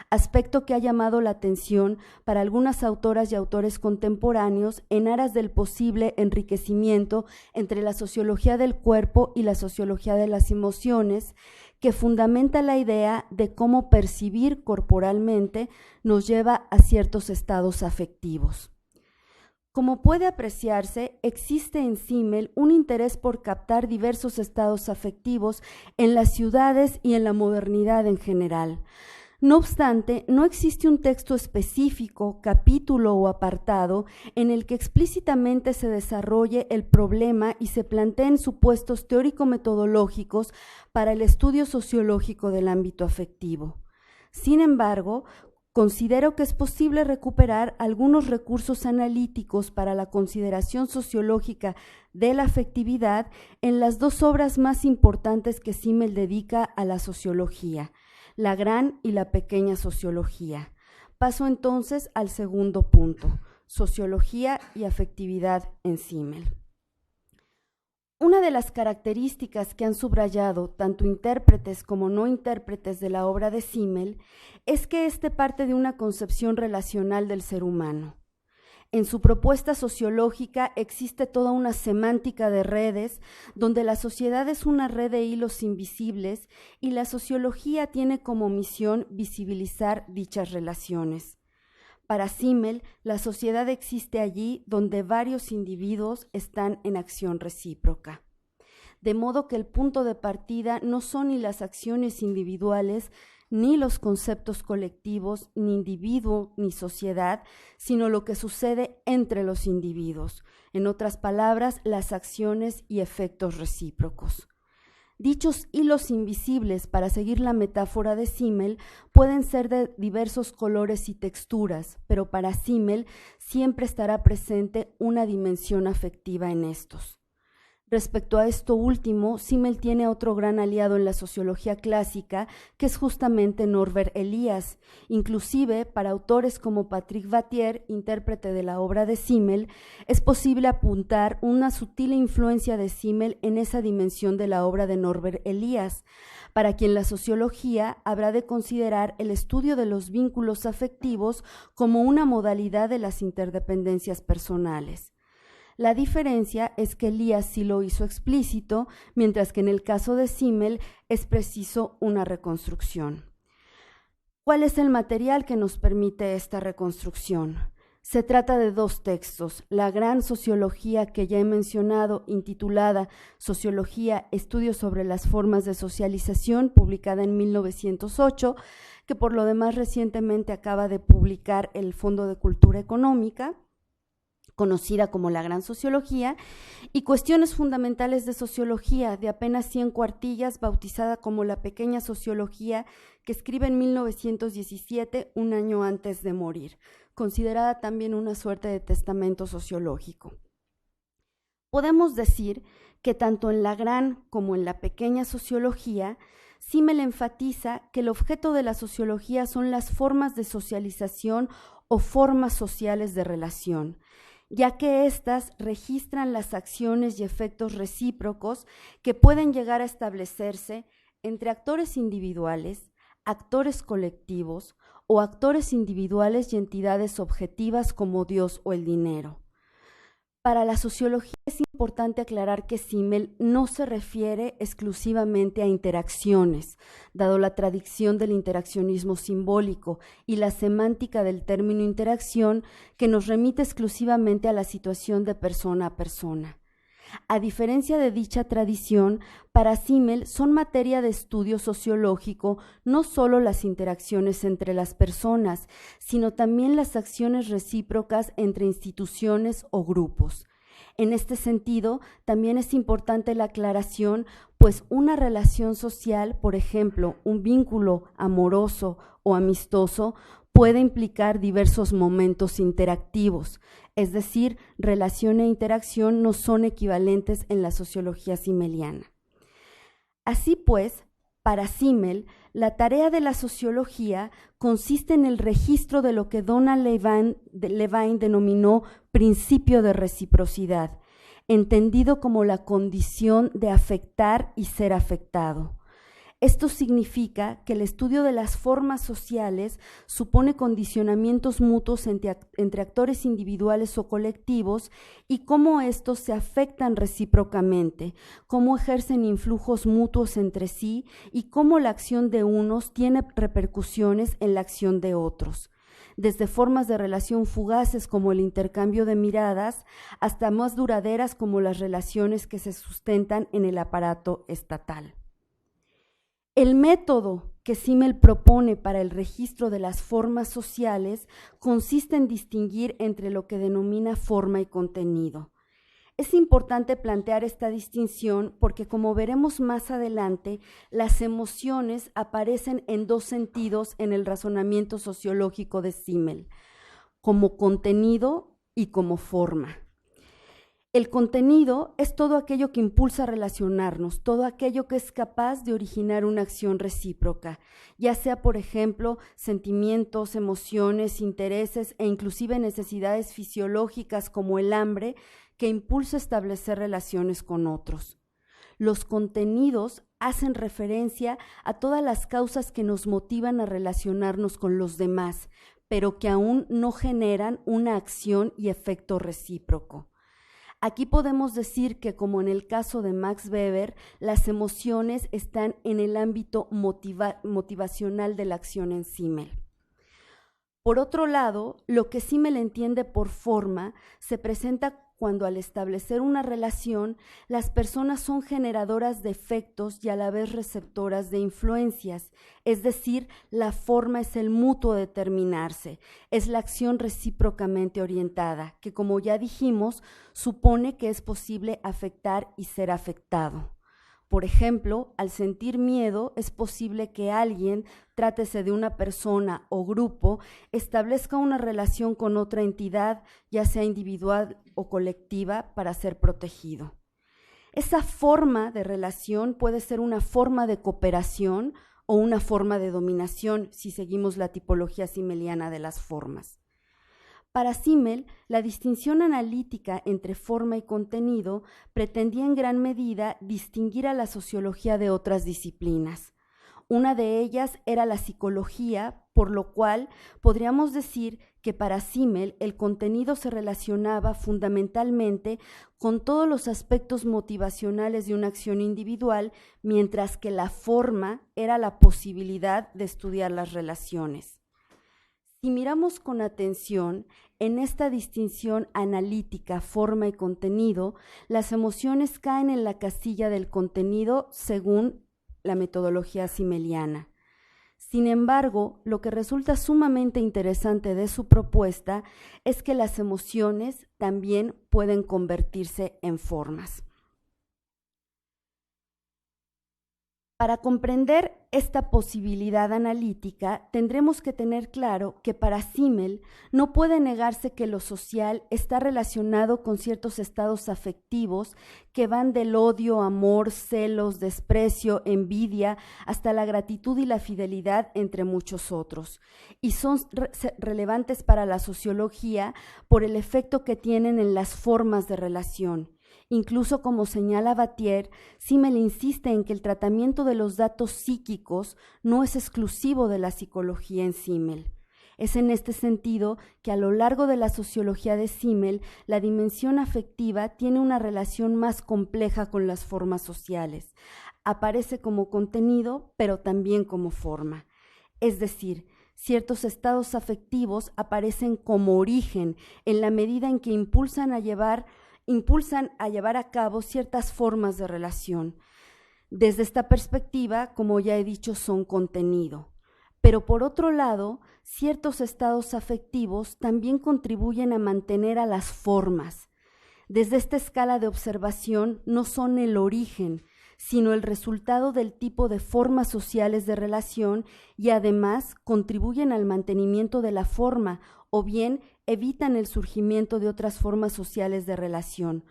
aspecto que ha llamado la atención para algunas autoras y autores contemporáneos en aras del posible enriquecimiento entre la sociología del cuerpo y la sociología de las emociones, que fundamenta la idea de cómo percibir corporalmente nos lleva a ciertos estados afectivos. Como puede apreciarse, existe en Simmel un interés por captar diversos estados afectivos en las ciudades y en la modernidad en general. No obstante, no existe un texto específico, capítulo o apartado en el que explícitamente se desarrolle el problema y se planteen supuestos teórico-metodológicos para el estudio sociológico del ámbito afectivo. Sin embargo, considero que es posible recuperar algunos recursos analíticos para la consideración sociológica de la afectividad en las dos obras más importantes que Simmel dedica a la sociología, la gran y la pequeña sociología. Paso entonces al segundo punto, sociología y afectividad en Simmel. Una de las características que han subrayado tanto intérpretes como no intérpretes de la obra de Simmel es que éste parte de una concepción relacional del ser humano. En su propuesta sociológica existe toda una semántica de redes, donde la sociedad es una red de hilos invisibles y la sociología tiene como misión visibilizar dichas relaciones. Para Simmel, la sociedad existe allí donde varios individuos están en acción recíproca. De modo que el punto de partida no son ni las acciones individuales, ni los conceptos colectivos, ni individuo, ni sociedad, sino lo que sucede entre los individuos. En otras palabras, las acciones y efectos recíprocos. Dichos hilos invisibles, para seguir la metáfora de Simmel, pueden ser de diversos colores y texturas, pero para Simmel siempre estará presente una dimensión afectiva en estos. Respecto a esto último, Simmel tiene otro gran aliado en la sociología clásica, que es justamente Norbert Elias. Inclusive, para autores como Patrick Vattier, intérprete de la obra de Simmel, es posible apuntar una sutil influencia de Simmel en esa dimensión de la obra de Norbert Elias, para quien la sociología habrá de considerar el estudio de los vínculos afectivos como una modalidad de las interdependencias personales. La diferencia es que Elias sí lo hizo explícito, mientras que en el caso de Simmel es preciso una reconstrucción. ¿Cuál es el material que nos permite esta reconstrucción? Se trata de dos textos, la gran sociología que ya he mencionado, intitulada Sociología, Estudios sobre las formas de socialización, publicada en 1908, que por lo demás recientemente acaba de publicar el Fondo de Cultura Económica, conocida como la Gran Sociología, y Cuestiones Fundamentales de Sociología, de apenas 100 cuartillas, bautizada como la Pequeña Sociología, que escribe en 1917, un año antes de morir, considerada también una suerte de testamento sociológico. Podemos decir que tanto en la Gran como en la Pequeña Sociología, Simmel enfatiza que el objeto de la sociología son las formas de socialización o formas sociales de relación, ya que éstas registran las acciones y efectos recíprocos que pueden llegar a establecerse entre actores individuales, actores colectivos o actores individuales y entidades objetivas como Dios o el dinero. Para la sociología es importante aclarar que Simmel no se refiere exclusivamente a interacciones, dado la tradición del interaccionismo simbólico y la semántica del término interacción que nos remite exclusivamente a la situación de persona a persona. A diferencia de dicha tradición, para Simmel son materia de estudio sociológico no solo las interacciones entre las personas, sino también las acciones recíprocas entre instituciones o grupos. En este sentido, también es importante la aclaración, pues una relación social, por ejemplo, un vínculo amoroso o amistoso, puede implicar diversos momentos interactivos, es decir, relación e interacción no son equivalentes en la sociología simmeliana. Así pues, para Simmel, la tarea de la sociología consiste en el registro de lo que Donald Levine denominó principio de reciprocidad, entendido como la condición de afectar y ser afectado. Esto significa que el estudio de las formas sociales supone condicionamientos mutuos entre actores individuales o colectivos y cómo estos se afectan recíprocamente, cómo ejercen influjos mutuos entre sí y cómo la acción de unos tiene repercusiones en la acción de otros, desde formas de relación fugaces como el intercambio de miradas hasta más duraderas como las relaciones que se sustentan en el aparato estatal. El método que Simmel propone para el registro de las formas sociales consiste en distinguir entre lo que denomina forma y contenido. Es importante plantear esta distinción porque, como veremos más adelante, las emociones aparecen en dos sentidos en el razonamiento sociológico de Simmel, como contenido y como forma. El contenido es todo aquello que impulsa a relacionarnos, todo aquello que es capaz de originar una acción recíproca, ya sea, por ejemplo, sentimientos, emociones, intereses e inclusive necesidades fisiológicas como el hambre, que impulsa a establecer relaciones con otros. Los contenidos hacen referencia a todas las causas que nos motivan a relacionarnos con los demás, pero que aún no generan una acción y efecto recíproco. Aquí podemos decir que, como en el caso de Max Weber, las emociones están en el ámbito motivacional de la acción en Simmel. Por otro lado, lo que Simmel entiende por forma se presenta cuando, al establecer una relación, las personas son generadoras de efectos y a la vez receptoras de influencias, es decir, la forma es el mutuo determinarse, es la acción recíprocamente orientada, que, como ya dijimos, supone que es posible afectar y ser afectado. Por ejemplo, al sentir miedo, es posible que alguien, trátese de una persona o grupo, establezca una relación con otra entidad, ya sea individual o colectiva, para ser protegido. Esa forma de relación puede ser una forma de cooperación o una forma de dominación, si seguimos la tipología simmeliana de las formas. Para Simmel, la distinción analítica entre forma y contenido pretendía en gran medida distinguir a la sociología de otras disciplinas. Una de ellas era la psicología, por lo cual podríamos decir que para Simmel el contenido se relacionaba fundamentalmente con todos los aspectos motivacionales de una acción individual, mientras que la forma era la posibilidad de estudiar las relaciones. Si miramos con atención en esta distinción analítica, forma y contenido, las emociones caen en la casilla del contenido según la metodología simmeliana. Sin embargo, lo que resulta sumamente interesante de su propuesta es que las emociones también pueden convertirse en formas. Para comprender esta posibilidad analítica, tendremos que tener claro que para Simmel no puede negarse que lo social está relacionado con ciertos estados afectivos que van del odio, amor, celos, desprecio, envidia, hasta la gratitud y la fidelidad, entre muchos otros. Y son relevantes para la sociología por el efecto que tienen en las formas de relación. Incluso, como señala Battier, Simmel insiste en que el tratamiento de los datos psíquicos no es exclusivo de la psicología en Simmel. Es en este sentido que a lo largo de la sociología de Simmel, la dimensión afectiva tiene una relación más compleja con las formas sociales. Aparece como contenido, pero también como forma. Es decir, ciertos estados afectivos aparecen como origen en la medida en que impulsan a llevar a cabo ciertas formas de relación. Desde esta perspectiva, como ya he dicho, son contenido. Pero por otro lado, ciertos estados afectivos también contribuyen a mantener a las formas. Desde esta escala de observación, no son el origen, sino el resultado del tipo de formas sociales de relación y además contribuyen al mantenimiento de la forma o bien evitan el surgimiento de otras formas sociales de relación.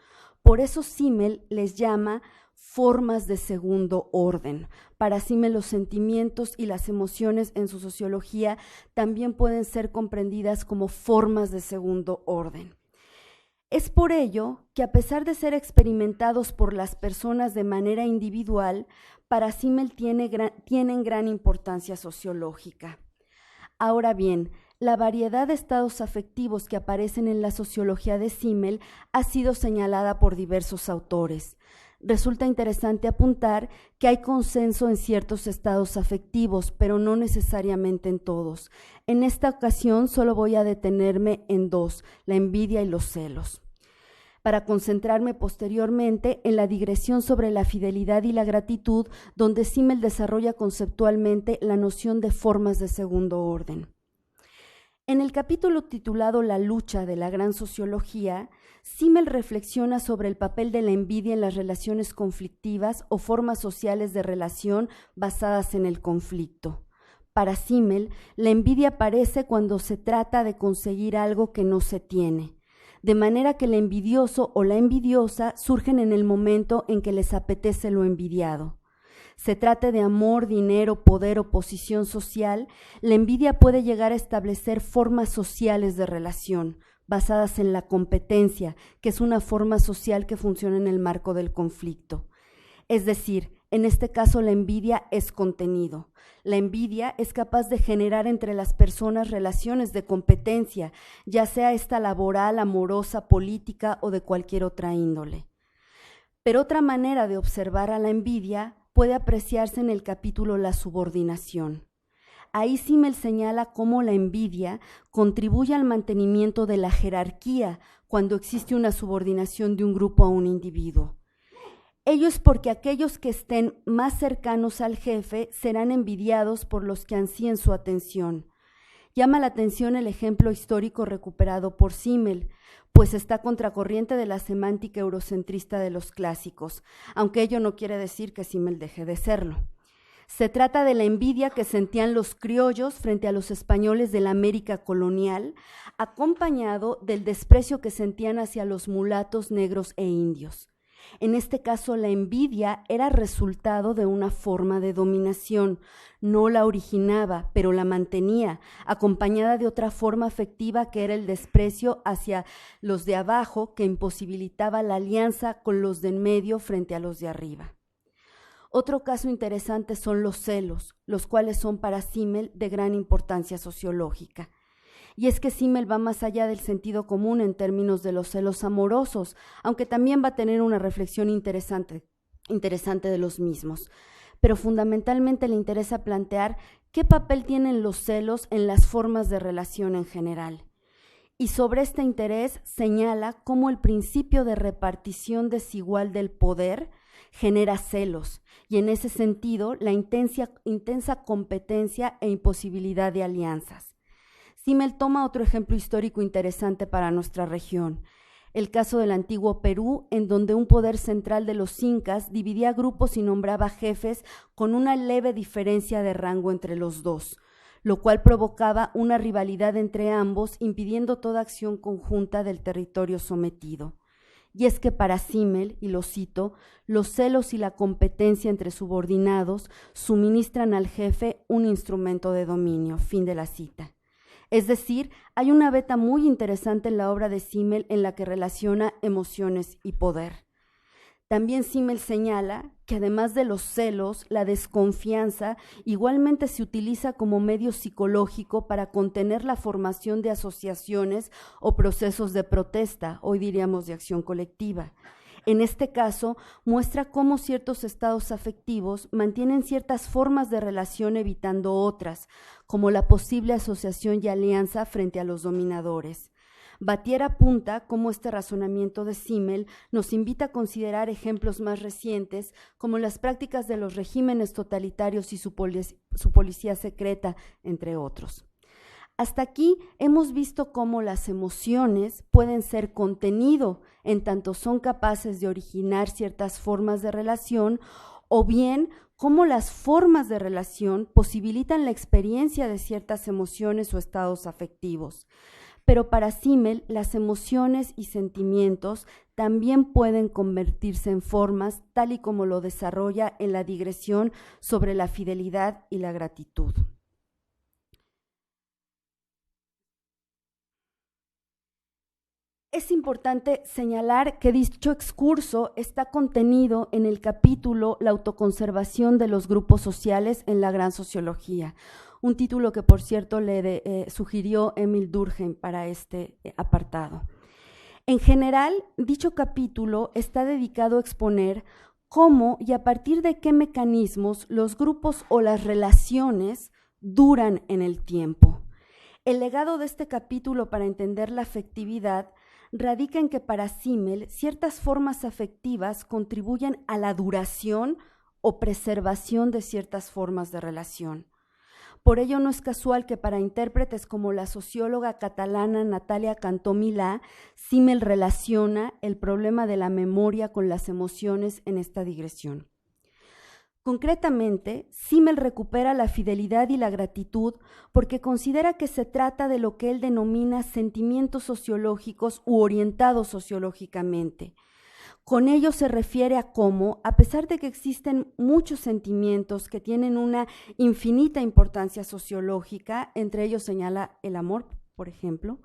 Por eso Simmel les llama formas de segundo orden. Para Simmel los sentimientos y las emociones en su sociología también pueden ser comprendidas como formas de segundo orden. Es por ello que, a pesar de ser experimentados por las personas de manera individual, para Simmel tienen gran importancia sociológica. Ahora bien, la variedad de estados afectivos que aparecen en la sociología de Simmel ha sido señalada por diversos autores. Resulta interesante apuntar que hay consenso en ciertos estados afectivos, pero no necesariamente en todos. En esta ocasión solo voy a detenerme en dos, la envidia y los celos, para concentrarme posteriormente en la digresión sobre la fidelidad y la gratitud, donde Simmel desarrolla conceptualmente la noción de formas de segundo orden. En el capítulo titulado La lucha de la gran sociología, Simmel reflexiona sobre el papel de la envidia en las relaciones conflictivas o formas sociales de relación basadas en el conflicto. Para Simmel, la envidia aparece cuando se trata de conseguir algo que no se tiene. de manera que el envidioso o la envidiosa surgen en el momento en que les apetece lo envidiado. Se trate de amor, dinero, poder o posición social, la envidia puede llegar a establecer formas sociales de relación, basadas en la competencia, que es una forma social que funciona en el marco del conflicto. Es decir, en este caso la envidia es contenido. La envidia es capaz de generar entre las personas relaciones de competencia, ya sea esta laboral, amorosa, política o de cualquier otra índole. Pero otra manera de observar a la envidia puede apreciarse en el capítulo La subordinación. Ahí Simmel señala cómo la envidia contribuye al mantenimiento de la jerarquía cuando existe una subordinación de un grupo a un individuo. Ello es porque aquellos que estén más cercanos al jefe serán envidiados por los que ansíen su atención. Llama la atención el ejemplo histórico recuperado por Simmel, pues está contracorriente de la semántica eurocentrista de los clásicos, aunque ello no quiere decir que Simmel deje de serlo. Se trata de la envidia que sentían los criollos frente a los españoles de la América colonial, acompañado del desprecio que sentían hacia los mulatos, negros e indios. En este caso, la envidia era resultado de una forma de dominación. No la originaba, pero la mantenía, acompañada de otra forma afectiva que era el desprecio hacia los de abajo, que imposibilitaba la alianza con los de en medio frente a los de arriba. Otro caso interesante son los celos, los cuales son para Simmel de gran importancia sociológica. Y es que Simmel va más allá del sentido común en términos de los celos amorosos, aunque también va a tener una reflexión interesante de los mismos. Pero fundamentalmente le interesa plantear qué papel tienen los celos en las formas de relación en general. Y sobre este interés señala cómo el principio de repartición desigual del poder genera celos, y en ese sentido la intensa competencia e imposibilidad de alianzas. Simmel toma otro ejemplo histórico interesante para nuestra región, el caso del antiguo Perú, en donde un poder central de los incas dividía grupos y nombraba jefes con una leve diferencia de rango entre los dos, lo cual provocaba una rivalidad entre ambos, impidiendo toda acción conjunta del territorio sometido. Y es que para Simmel, y lo cito, los celos y la competencia entre subordinados suministran al jefe un instrumento de dominio. Fin de la cita. Es decir, hay una veta muy interesante en la obra de Simmel en la que relaciona emociones y poder. También Simmel señala que además de los celos, la desconfianza igualmente se utiliza como medio psicológico para contener la formación de asociaciones o procesos de protesta, hoy diríamos de acción colectiva. En este caso, muestra cómo ciertos estados afectivos mantienen ciertas formas de relación evitando otras, como la posible asociación y alianza frente a los dominadores. Battier apunta cómo este razonamiento de Simmel nos invita a considerar ejemplos más recientes, como las prácticas de los regímenes totalitarios y su policía secreta, entre otros. Hasta aquí hemos visto cómo las emociones pueden ser contenido en tanto son capaces de originar ciertas formas de relación, o bien cómo las formas de relación posibilitan la experiencia de ciertas emociones o estados afectivos. Pero para Simmel, las emociones y sentimientos también pueden convertirse en formas, tal y como lo desarrolla en la digresión sobre la fidelidad y la gratitud. Es importante señalar que dicho excurso está contenido en el capítulo La autoconservación de los grupos sociales en la gran sociología, un título que, por cierto, le sugirió Émile Durkheim para este apartado. En general, dicho capítulo está dedicado a exponer cómo y a partir de qué mecanismos los grupos o las relaciones duran en el tiempo. El legado de este capítulo para entender la afectividad radica en que para Simmel ciertas formas afectivas contribuyen a la duración o preservación de ciertas formas de relación. Por ello no es casual que para intérpretes como la socióloga catalana Natalia Cantó Milà, Simmel relaciona el problema de la memoria con las emociones en esta digresión. Concretamente, Simmel recupera la fidelidad y la gratitud porque considera que se trata de lo que él denomina sentimientos sociológicos u orientados sociológicamente. Con ello se refiere a cómo, a pesar de que existen muchos sentimientos que tienen una infinita importancia sociológica, entre ellos señala el amor, por ejemplo,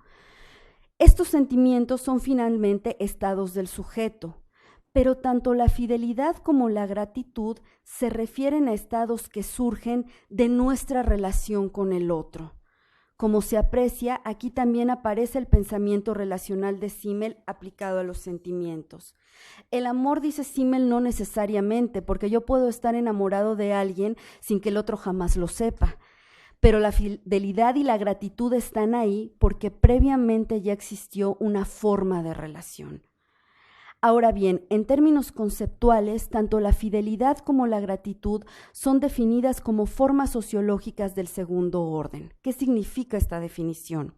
estos sentimientos son finalmente estados del sujeto. Pero tanto la fidelidad como la gratitud se refieren a estados que surgen de nuestra relación con el otro. Como se aprecia, aquí también aparece el pensamiento relacional de Simmel aplicado a los sentimientos. El amor, dice Simmel, no necesariamente, porque yo puedo estar enamorado de alguien sin que el otro jamás lo sepa. Pero la fidelidad y la gratitud están ahí porque previamente ya existió una forma de relación. Ahora bien, en términos conceptuales, tanto la fidelidad como la gratitud son definidas como formas sociológicas del segundo orden. ¿Qué significa esta definición?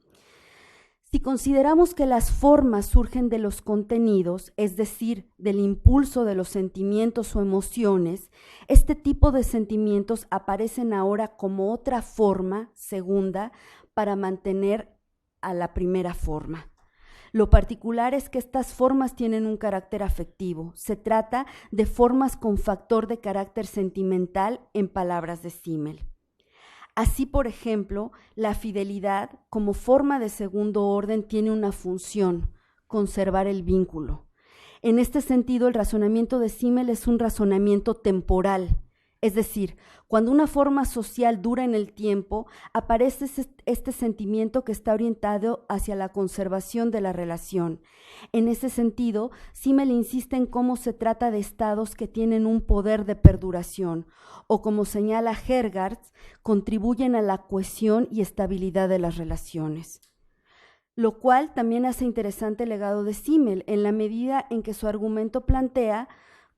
Si consideramos que las formas surgen de los contenidos, es decir, del impulso de los sentimientos o emociones, este tipo de sentimientos aparecen ahora como otra forma, segunda, para mantener a la primera forma. Lo particular es que estas formas tienen un carácter afectivo. Se trata de formas con factor de carácter sentimental, en palabras de Simmel. Así, por ejemplo, la fidelidad, como forma de segundo orden, tiene una función: conservar el vínculo. En este sentido, el razonamiento de Simmel es un razonamiento temporal. Es decir, cuando una forma social dura en el tiempo, aparece este sentimiento que está orientado hacia la conservación de la relación. En ese sentido, Simmel insiste en cómo se trata de estados que tienen un poder de perduración, o como señala Hergarts, contribuyen a la cohesión y estabilidad de las relaciones. Lo cual también hace interesante el legado de Simmel, en la medida en que su argumento plantea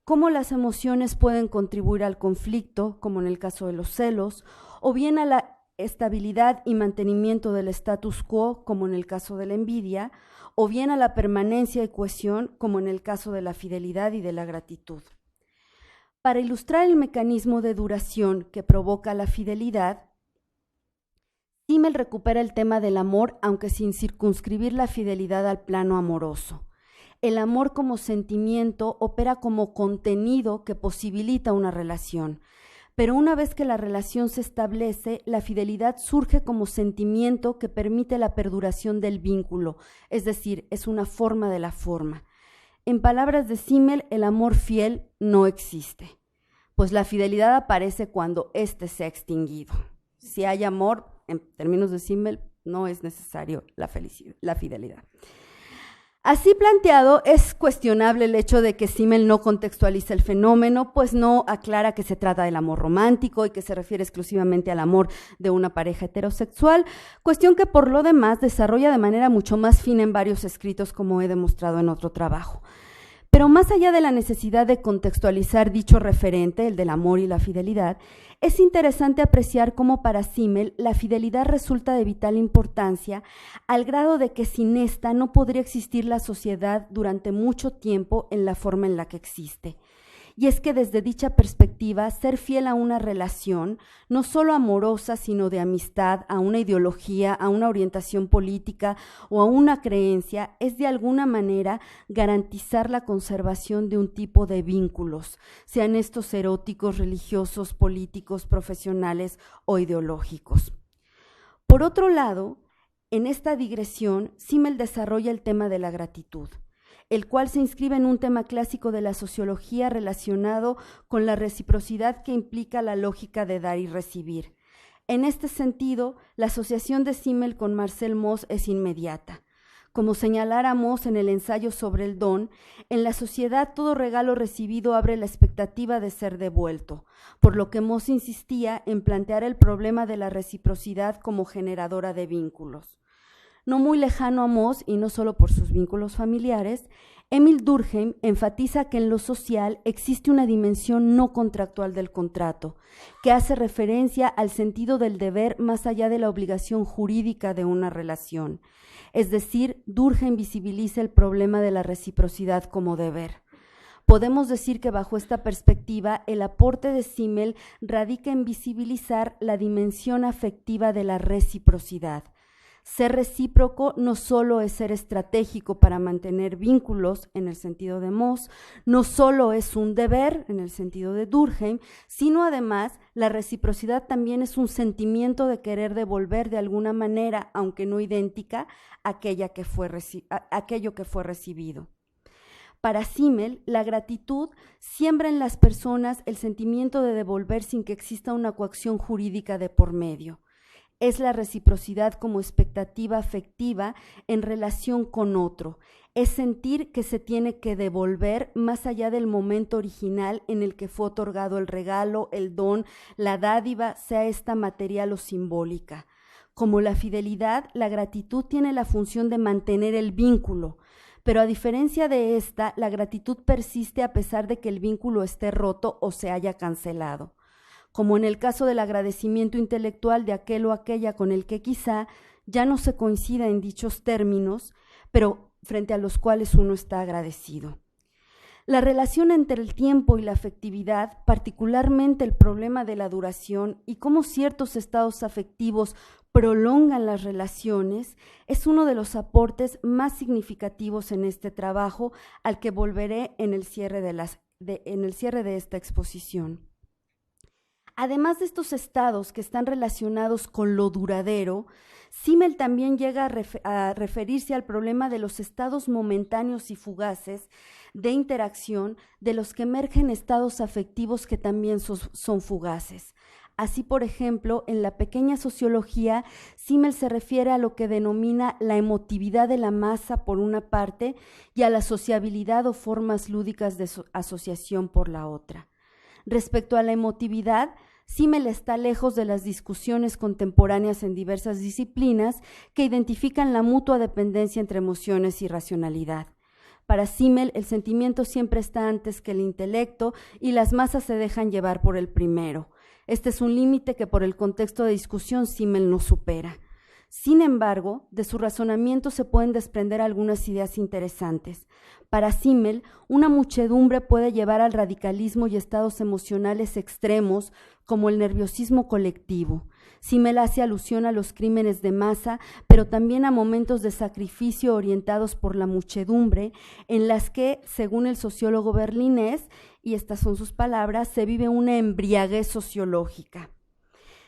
cómo las emociones pueden contribuir al conflicto, como en el caso de los celos, o bien a la estabilidad y mantenimiento del status quo, como en el caso de la envidia, o bien a la permanencia y cohesión, como en el caso de la fidelidad y de la gratitud. Para ilustrar el mecanismo de duración que provoca la fidelidad, Simmel recupera el tema del amor, aunque sin circunscribir la fidelidad al plano amoroso. El amor como sentimiento opera como contenido que posibilita una relación, pero una vez que la relación se establece, la fidelidad surge como sentimiento que permite la perduración del vínculo, es decir, es una forma de la forma. En palabras de Simmel, el amor fiel no existe, pues la fidelidad aparece cuando éste se ha extinguido. Si hay amor, en términos de Simmel, no es necesario la fidelidad. Así planteado, es cuestionable el hecho de que Simmel no contextualiza el fenómeno, pues no aclara que se trata del amor romántico y que se refiere exclusivamente al amor de una pareja heterosexual, cuestión que por lo demás desarrolla de manera mucho más fina en varios escritos, como he demostrado en otro trabajo. Pero más allá de la necesidad de contextualizar dicho referente, el del amor y la fidelidad, es interesante apreciar cómo para Simmel la fidelidad resulta de vital importancia al grado de que sin esta no podría existir la sociedad durante mucho tiempo en la forma en la que existe. Y es que desde dicha perspectiva, ser fiel a una relación, no solo amorosa, sino de amistad, a una ideología, a una orientación política o a una creencia, es de alguna manera garantizar la conservación de un tipo de vínculos, sean estos eróticos, religiosos, políticos, profesionales o ideológicos. Por otro lado, en esta digresión, Simmel desarrolla el tema de la gratitud, el cual se inscribe en un tema clásico de la sociología relacionado con la reciprocidad que implica la lógica de dar y recibir. En este sentido, la asociación de Simmel con Marcel Mauss es inmediata. Como señalara Mauss en el ensayo sobre el don, en la sociedad todo regalo recibido abre la expectativa de ser devuelto, por lo que Mauss insistía en plantear el problema de la reciprocidad como generadora de vínculos. No muy lejano a Mauss, y no solo por sus vínculos familiares, Emil Durkheim enfatiza que en lo social existe una dimensión no contractual del contrato, que hace referencia al sentido del deber más allá de la obligación jurídica de una relación. Es decir, Durkheim visibiliza el problema de la reciprocidad como deber. Podemos decir que bajo esta perspectiva, el aporte de Simmel radica en visibilizar la dimensión afectiva de la reciprocidad. Ser recíproco no solo es ser estratégico para mantener vínculos, en el sentido de Mauss, no solo es un deber, en el sentido de Durkheim, sino además la reciprocidad también es un sentimiento de querer devolver de alguna manera, aunque no idéntica, aquello que fue recibido. Para Simmel, la gratitud siembra en las personas el sentimiento de devolver sin que exista una coacción jurídica de por medio. Es la reciprocidad como expectativa afectiva en relación con otro. Es sentir que se tiene que devolver más allá del momento original en el que fue otorgado el regalo, el don, la dádiva, sea esta material o simbólica. Como la fidelidad, la gratitud tiene la función de mantener el vínculo, pero a diferencia de esta, la gratitud persiste a pesar de que el vínculo esté roto o se haya cancelado. Como en el caso del agradecimiento intelectual de aquel o aquella con el que quizá ya no se coincida en dichos términos, pero frente a los cuales uno está agradecido. La relación entre el tiempo y la afectividad, particularmente el problema de la duración y cómo ciertos estados afectivos prolongan las relaciones, es uno de los aportes más significativos en este trabajo, al que volveré en el cierre de esta exposición. Además de estos estados que están relacionados con lo duradero, Simmel también llega a referirse al problema de los estados momentáneos y fugaces de interacción, de los que emergen estados afectivos que también son fugaces. Así, por ejemplo, en la pequeña sociología, Simmel se refiere a lo que denomina la emotividad de la masa por una parte y a la sociabilidad o formas lúdicas de asociación por la otra. Respecto a la emotividad, Simmel está lejos de las discusiones contemporáneas en diversas disciplinas que identifican la mutua dependencia entre emociones y racionalidad. Para Simmel, el sentimiento siempre está antes que el intelecto y las masas se dejan llevar por el primero. Este es un límite que por el contexto de discusión Simmel no supera. Sin embargo, de su razonamiento se pueden desprender algunas ideas interesantes. Para Simmel, una muchedumbre puede llevar al radicalismo y estados emocionales extremos como el nerviosismo colectivo. Simmel hace alusión a los crímenes de masa, pero también a momentos de sacrificio orientados por la muchedumbre, en las que, según el sociólogo berlinés, y estas son sus palabras, se vive una embriaguez sociológica.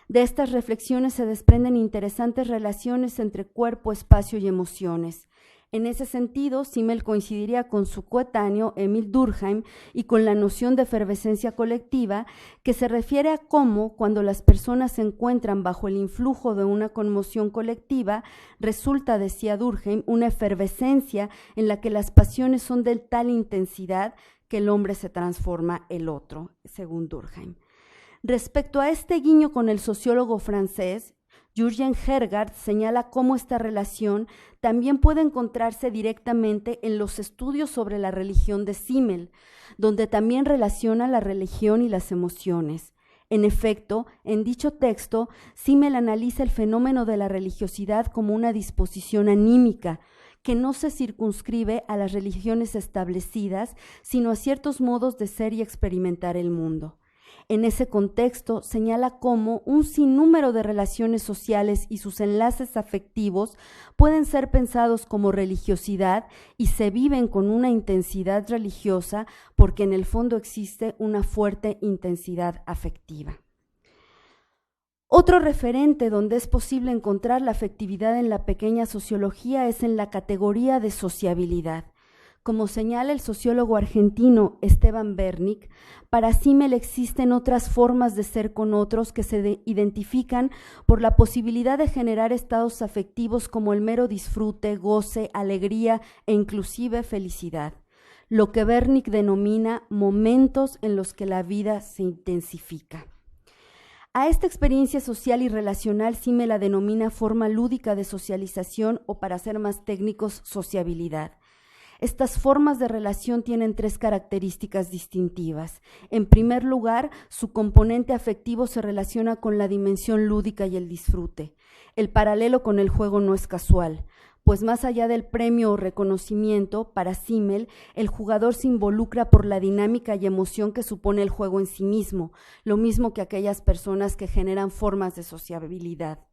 De estas reflexiones se desprenden interesantes relaciones entre cuerpo, espacio y emociones. En ese sentido, Simmel coincidiría con su coetáneo Emil Durkheim y con la noción de efervescencia colectiva, que se refiere a cómo, cuando las personas se encuentran bajo el influjo de una conmoción colectiva, resulta, decía Durkheim, una efervescencia en la que las pasiones son de tal intensidad que el hombre se transforma el otro, según Durkheim. Respecto a este guiño con el sociólogo francés, Jürgen Hergard señala cómo esta relación también puede encontrarse directamente en los estudios sobre la religión de Simmel, donde también relaciona la religión y las emociones. En efecto, en dicho texto, Simmel analiza el fenómeno de la religiosidad como una disposición anímica, que no se circunscribe a las religiones establecidas, sino a ciertos modos de ser y experimentar el mundo. En ese contexto, señala cómo un sinnúmero de relaciones sociales y sus enlaces afectivos pueden ser pensados como religiosidad y se viven con una intensidad religiosa porque en el fondo existe una fuerte intensidad afectiva. Otro referente donde es posible encontrar la afectividad en la pequeña sociología es en la categoría de sociabilidad. Como señala el sociólogo argentino Esteban Bernick, para Simmel existen otras formas de ser con otros que se identifican por la posibilidad de generar estados afectivos como el mero disfrute, goce, alegría e inclusive felicidad, lo que Bernick denomina momentos en los que la vida se intensifica. A esta experiencia social y relacional Simmel la denomina forma lúdica de socialización o, para ser más técnicos, sociabilidad. Estas formas de relación tienen tres características distintivas. En primer lugar, su componente afectivo se relaciona con la dimensión lúdica y el disfrute. El paralelo con el juego no es casual. pues más allá del premio o reconocimiento, para Simmel, el jugador se involucra por la dinámica y emoción que supone el juego en sí mismo, lo mismo que aquellas personas que generan formas de sociabilidad.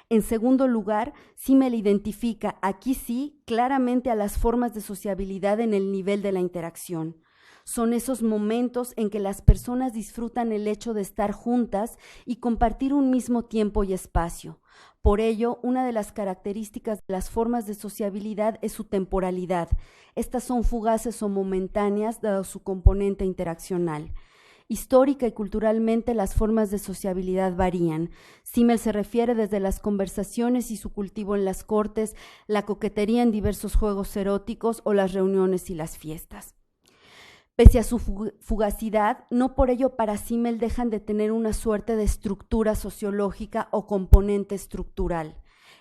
En segundo lugar, Simmel identifica, aquí sí, claramente a las formas de sociabilidad en el nivel de la interacción. Son esos momentos en que las personas disfrutan el hecho de estar juntas y compartir un mismo tiempo y espacio. Por ello, una de las características de las formas de sociabilidad es su temporalidad. Estas son fugaces o momentáneas, dado su componente interaccional. Histórica y culturalmente, las formas de sociabilidad varían. Simmel se refiere desde las conversaciones y su cultivo en las cortes, la coquetería en diversos juegos eróticos o las reuniones y las fiestas. Pese a su fugacidad, no por ello para Simmel dejan de tener una suerte de estructura sociológica o componente estructural.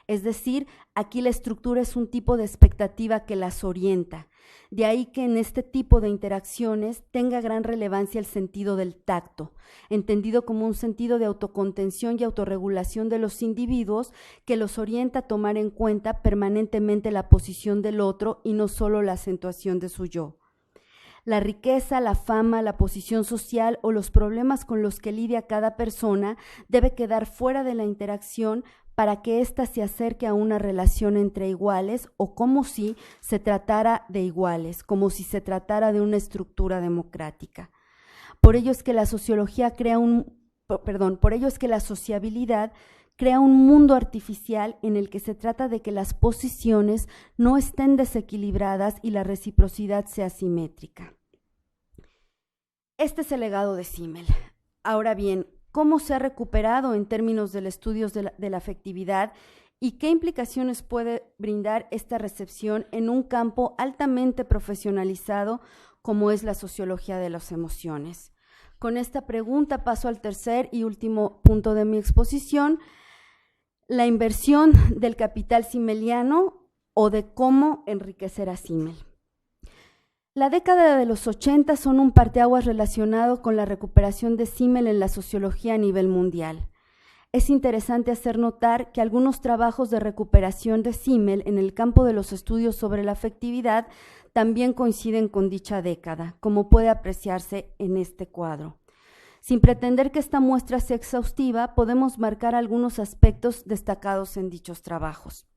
Es decir, aquí la estructura es un tipo de expectativa que las orienta. De ahí que en este tipo de interacciones tenga gran relevancia el sentido del tacto, entendido como un sentido de autocontención y autorregulación de los individuos que los orienta a tomar en cuenta permanentemente la posición del otro y no solo la acentuación de su yo. La riqueza, la fama, la posición social o los problemas con los que lidia cada persona debe quedar fuera de la interacción para que ésta se acerque a una relación entre iguales o como si se tratara de iguales, como si se tratara de una estructura democrática. Por ello es que la sociología por ello es que la sociabilidad crea un mundo artificial en el que se trata de que las posiciones no estén desequilibradas y la reciprocidad sea simétrica. Este es el legado de Simmel. Ahora bien, ¿cómo se ha recuperado en términos del estudio de la afectividad y qué implicaciones puede brindar esta recepción en un campo altamente profesionalizado como es la sociología de las emociones? Con esta pregunta paso al tercer y último punto de mi exposición, la inversión del capital simmeliano o de cómo enriquecer a Simmel. La década de los 80 son un parteaguas relacionado con la recuperación de Simmel en la sociología a nivel mundial. Es interesante hacer notar que algunos trabajos de recuperación de Simmel en el campo de los estudios sobre la afectividad también coinciden con dicha década, como puede apreciarse en este cuadro. Sin pretender que esta muestra sea exhaustiva, podemos marcar algunos aspectos destacados en dichos trabajos.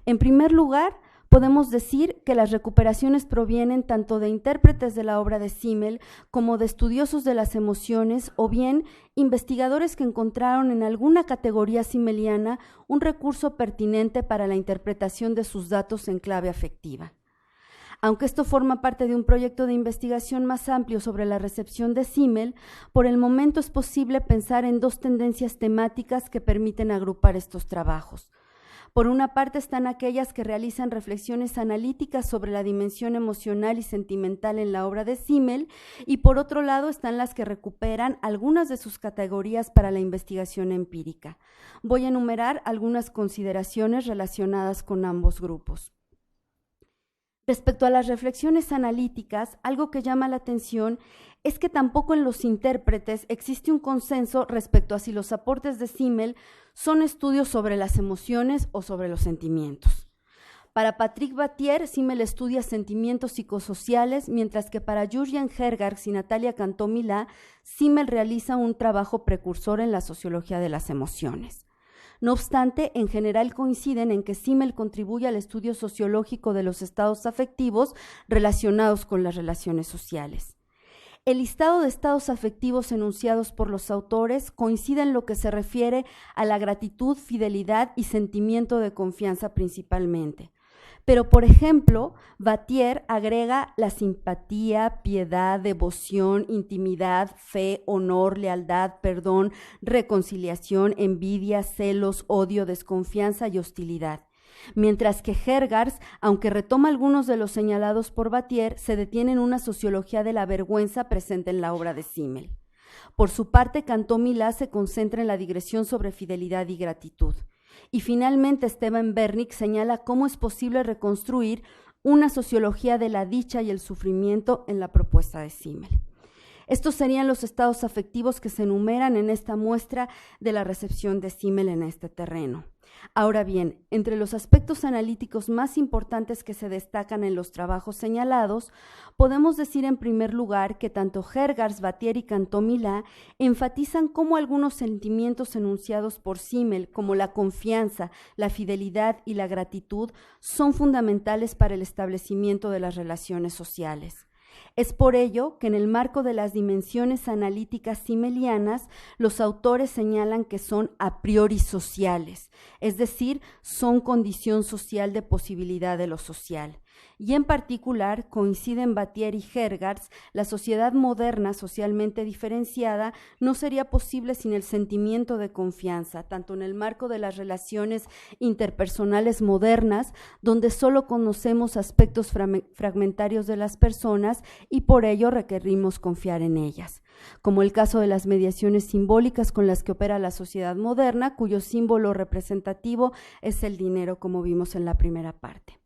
En primer lugar, podemos decir que las recuperaciones provienen tanto de intérpretes de la obra de Simmel como de estudiosos de las emociones o bien investigadores que encontraron en alguna categoría simmeliana un recurso pertinente para la interpretación de sus datos en clave afectiva. Aunque esto forma parte de un proyecto de investigación más amplio sobre la recepción de Simmel, por el momento es posible pensar en dos tendencias temáticas que permiten agrupar estos trabajos. Por una parte están aquellas que realizan reflexiones analíticas sobre la dimensión emocional y sentimental en la obra de Simmel y por otro lado están las que recuperan algunas de sus categorías para la investigación empírica. Voy a enumerar algunas consideraciones relacionadas con ambos grupos. Respecto a las reflexiones analíticas, algo que llama la atención es que tampoco en los intérpretes existe un consenso respecto a si los aportes de Simmel son estudios sobre las emociones o sobre los sentimientos. Para Patrick Battier, Simmel estudia sentimientos psicosociales, mientras que para Jurgen Hergarts y Natalia Cantó-Milá, Simmel realiza un trabajo precursor en la sociología de las emociones. No obstante, en general coinciden en que Simmel contribuye al estudio sociológico de los estados afectivos relacionados con las relaciones sociales. El listado de estados afectivos enunciados por los autores coincide en lo que se refiere a la gratitud, fidelidad y sentimiento de confianza principalmente. Pero, por ejemplo, Battier agrega la simpatía, piedad, devoción, intimidad, fe, honor, lealtad, perdón, reconciliación, envidia, celos, odio, desconfianza y hostilidad. Mientras que Hergarts, aunque retoma algunos de los señalados por Battier, se detiene en una sociología de la vergüenza presente en la obra de Simmel. Por su parte, Cantó-Milá se concentra en la digresión sobre fidelidad y gratitud. Y finalmente Esteban Bernick señala cómo es posible reconstruir una sociología de la dicha y el sufrimiento en la propuesta de Simmel. Estos serían los estados afectivos que se enumeran en esta muestra de la recepción de Simmel en este terreno. Ahora bien, entre los aspectos analíticos más importantes que se destacan en los trabajos señalados, podemos decir en primer lugar que tanto Hergarts, Battier y Cantó-Milá enfatizan cómo algunos sentimientos enunciados por Simmel, como la confianza, la fidelidad y la gratitud, son fundamentales para el establecimiento de las relaciones sociales. Es por ello que en el marco de las dimensiones analíticas simmelianas, los autores señalan que son a priori sociales, es decir, son condición social de posibilidad de lo social. Y en particular coinciden Battier y Hergarts, la sociedad moderna socialmente diferenciada no sería posible sin el sentimiento de confianza, tanto en el marco de las relaciones interpersonales modernas, donde solo conocemos aspectos fragmentarios de las personas y por ello requerimos confiar en ellas, como el caso de las mediaciones simbólicas con las que opera la sociedad moderna, cuyo símbolo representativo es el dinero, como vimos en la primera parte.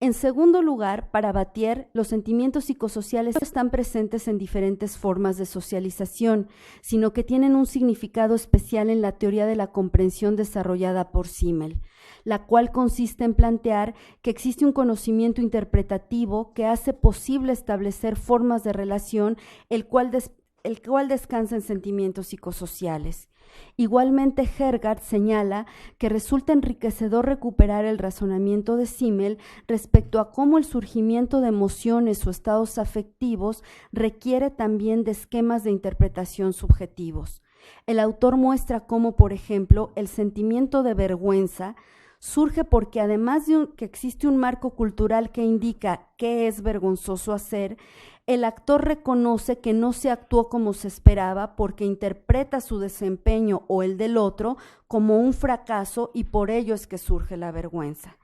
En segundo lugar, para Battier, los sentimientos psicosociales no están presentes en diferentes formas de socialización, sino que tienen un significado especial en la teoría de la comprensión desarrollada por Simmel, la cual consiste en plantear que existe un conocimiento interpretativo que hace posible establecer formas de relación, el cual descansa en sentimientos psicosociales. Igualmente, Hergarts señala que resulta enriquecedor recuperar el razonamiento de Simmel respecto a cómo el surgimiento de emociones o estados afectivos requiere también de esquemas de interpretación subjetivos. El autor muestra cómo, por ejemplo, el sentimiento de vergüenza surge porque además de que existe un marco cultural que indica qué es vergonzoso hacer, el actor reconoce que no se actuó como se esperaba porque interpreta su desempeño o el del otro como un fracaso y por ello es que surge la vergüenza.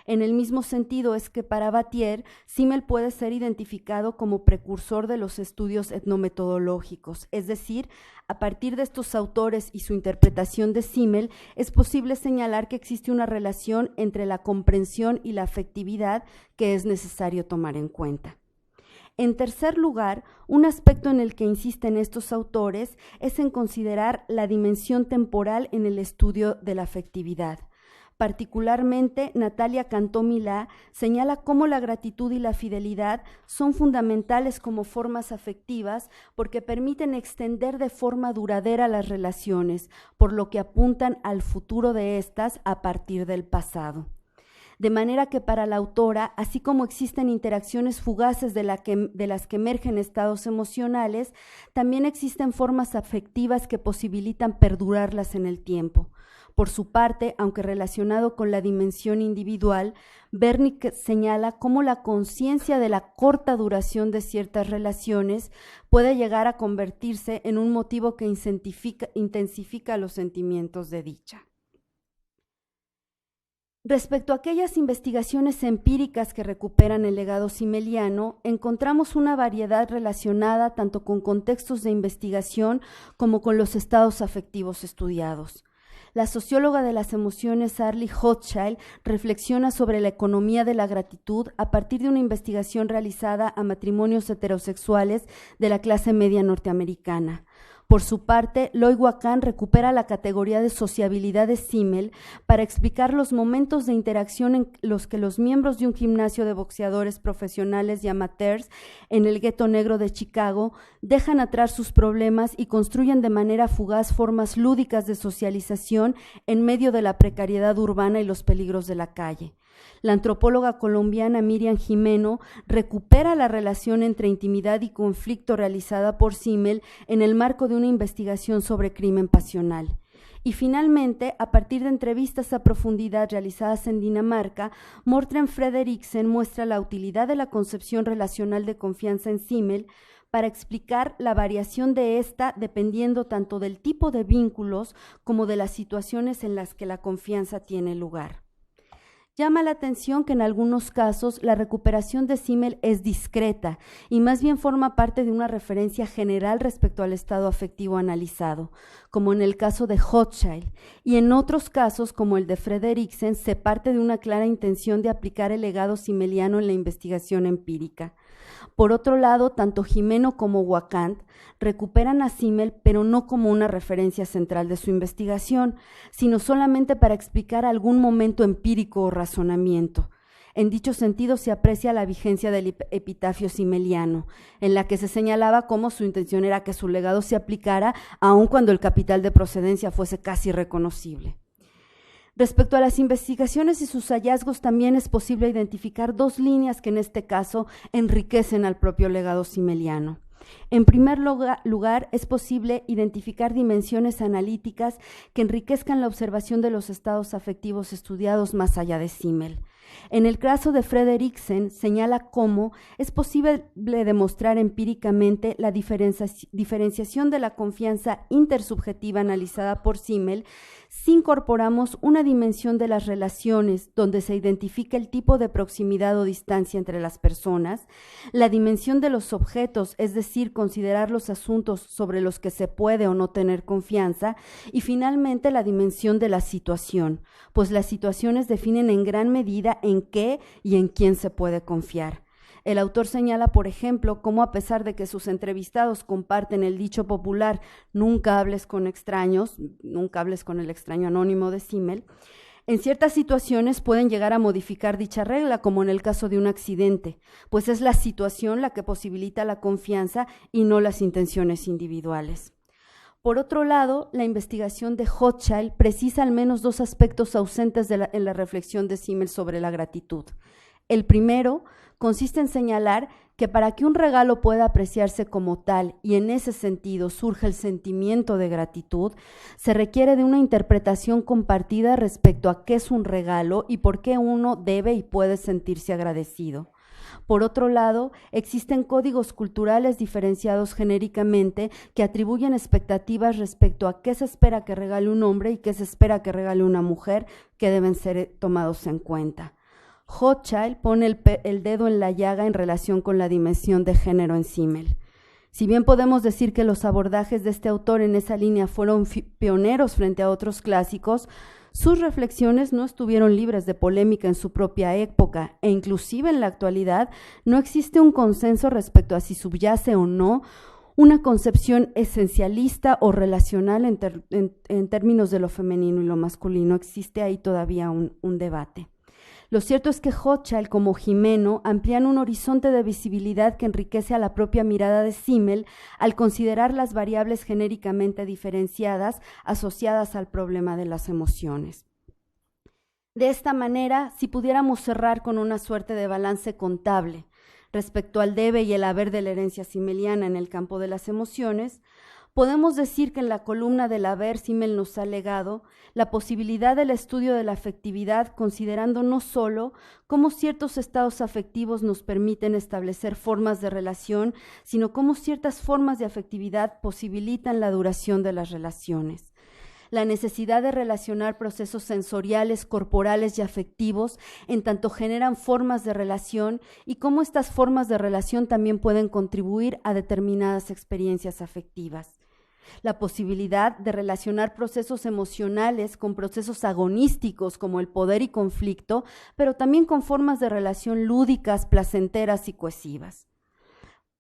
En el mismo sentido es que para Battier, Simmel puede ser identificado como precursor de los estudios etnometodológicos, es decir, a partir de estos autores y su interpretación de Simmel, es posible señalar que existe una relación entre la comprensión y la afectividad que es necesario tomar en cuenta. En tercer lugar, un aspecto en el que insisten estos autores es en considerar la dimensión temporal en el estudio de la afectividad. Particularmente, Natalia Cantó-Milá señala cómo la gratitud y la fidelidad son fundamentales como formas afectivas porque permiten extender de forma duradera las relaciones, por lo que apuntan al futuro de estas a partir del pasado. De manera que para la autora, así como existen interacciones fugaces de las que emergen estados emocionales, también existen formas afectivas que posibilitan perdurarlas en el tiempo. Por su parte, aunque relacionado con la dimensión individual, Wernicke señala cómo la conciencia de la corta duración de ciertas relaciones puede llegar a convertirse en un motivo que intensifica los sentimientos de dicha. Respecto a aquellas investigaciones empíricas que recuperan el legado simmeliano, encontramos una variedad relacionada tanto con contextos de investigación como con los estados afectivos estudiados. La socióloga de las emociones Arlie Hochschild reflexiona sobre la economía de la gratitud a partir de una investigación realizada a matrimonios heterosexuales de la clase media norteamericana. Por su parte, Lloyd Wacan recupera la categoría de sociabilidad de Simmel para explicar los momentos de interacción en los que los miembros de un gimnasio de boxeadores profesionales y amateurs en el gueto negro de Chicago dejan atrás sus problemas y construyen de manera fugaz formas lúdicas de socialización en medio de la precariedad urbana y los peligros de la calle. La antropóloga colombiana Miriam Jimeno recupera la relación entre intimidad y conflicto realizada por Simmel en el marco de una investigación sobre crimen pasional. Y finalmente, a partir de entrevistas a profundidad realizadas en Dinamarca, Morten Frederiksen muestra la utilidad de la concepción relacional de confianza en Simmel para explicar la variación de esta dependiendo tanto del tipo de vínculos como de las situaciones en las que la confianza tiene lugar. Llama la atención que en algunos casos la recuperación de Simmel es discreta y más bien forma parte de una referencia general respecto al estado afectivo analizado, como en el caso de Hochschild, y en otros casos, como el de Frederiksen, se parte de una clara intención de aplicar el legado simmeliano en la investigación empírica. Por otro lado, tanto Gimeno como Wacant recuperan a Simmel, pero no como una referencia central de su investigación, sino solamente para explicar algún momento empírico o razonamiento. En dicho sentido se aprecia la vigencia del epitafio simmeliano, en la que se señalaba cómo su intención era que su legado se aplicara aun cuando el capital de procedencia fuese casi irreconocible. Respecto a las investigaciones y sus hallazgos, también es posible identificar dos líneas que en este caso enriquecen al propio legado simmeliano. En primer lugar, es posible identificar dimensiones analíticas que enriquezcan la observación de los estados afectivos estudiados más allá de Simmel. En el caso de Frederiksen, señala cómo es posible demostrar empíricamente la diferenciación de la confianza intersubjetiva analizada por Simmel si incorporamos una dimensión de las relaciones donde se identifica el tipo de proximidad o distancia entre las personas, la dimensión de los objetos, es decir, considerar los asuntos sobre los que se puede o no tener confianza, y finalmente la dimensión de la situación, pues las situaciones definen en gran medida en qué y en quién se puede confiar. El autor señala, por ejemplo, cómo a pesar de que sus entrevistados comparten el dicho popular «nunca hables con extraños», nunca hables con el extraño anónimo de Simmel, en ciertas situaciones pueden llegar a modificar dicha regla, como en el caso de un accidente, pues es la situación la que posibilita la confianza y no las intenciones individuales. Por otro lado, la investigación de Hochschild precisa al menos dos aspectos ausentes en la reflexión de Simmel sobre la gratitud. El primero consiste en señalar que para que un regalo pueda apreciarse como tal y en ese sentido surja el sentimiento de gratitud, se requiere de una interpretación compartida respecto a qué es un regalo y por qué uno debe y puede sentirse agradecido. Por otro lado, existen códigos culturales diferenciados genéricamente que atribuyen expectativas respecto a qué se espera que regale un hombre y qué se espera que regale una mujer, que deben ser tomados en cuenta. Hochschild pone el dedo en la llaga en relación con la dimensión de género en Simmel. Si bien podemos decir que los abordajes de este autor en esa línea fueron pioneros frente a otros clásicos, sus reflexiones no estuvieron libres de polémica en su propia época e inclusive en la actualidad no existe un consenso respecto a si subyace o no una concepción esencialista o relacional en términos de lo femenino y lo masculino. Existe ahí todavía un debate. Lo cierto es que Hochschild como Gimeno amplían un horizonte de visibilidad que enriquece a la propia mirada de Simmel al considerar las variables genéricamente diferenciadas asociadas al problema de las emociones. De esta manera, si pudiéramos cerrar con una suerte de balance contable respecto al debe y el haber de la herencia simmeliana en el campo de las emociones, podemos decir que en la columna del haber Simmel nos ha legado la posibilidad del estudio de la afectividad, considerando no solo cómo ciertos estados afectivos nos permiten establecer formas de relación, sino cómo ciertas formas de afectividad posibilitan la duración de las relaciones. La necesidad de relacionar procesos sensoriales, corporales y afectivos en tanto generan formas de relación y cómo estas formas de relación también pueden contribuir a determinadas experiencias afectivas. La posibilidad de relacionar procesos emocionales con procesos agonísticos como el poder y conflicto, pero también con formas de relación lúdicas, placenteras y cohesivas.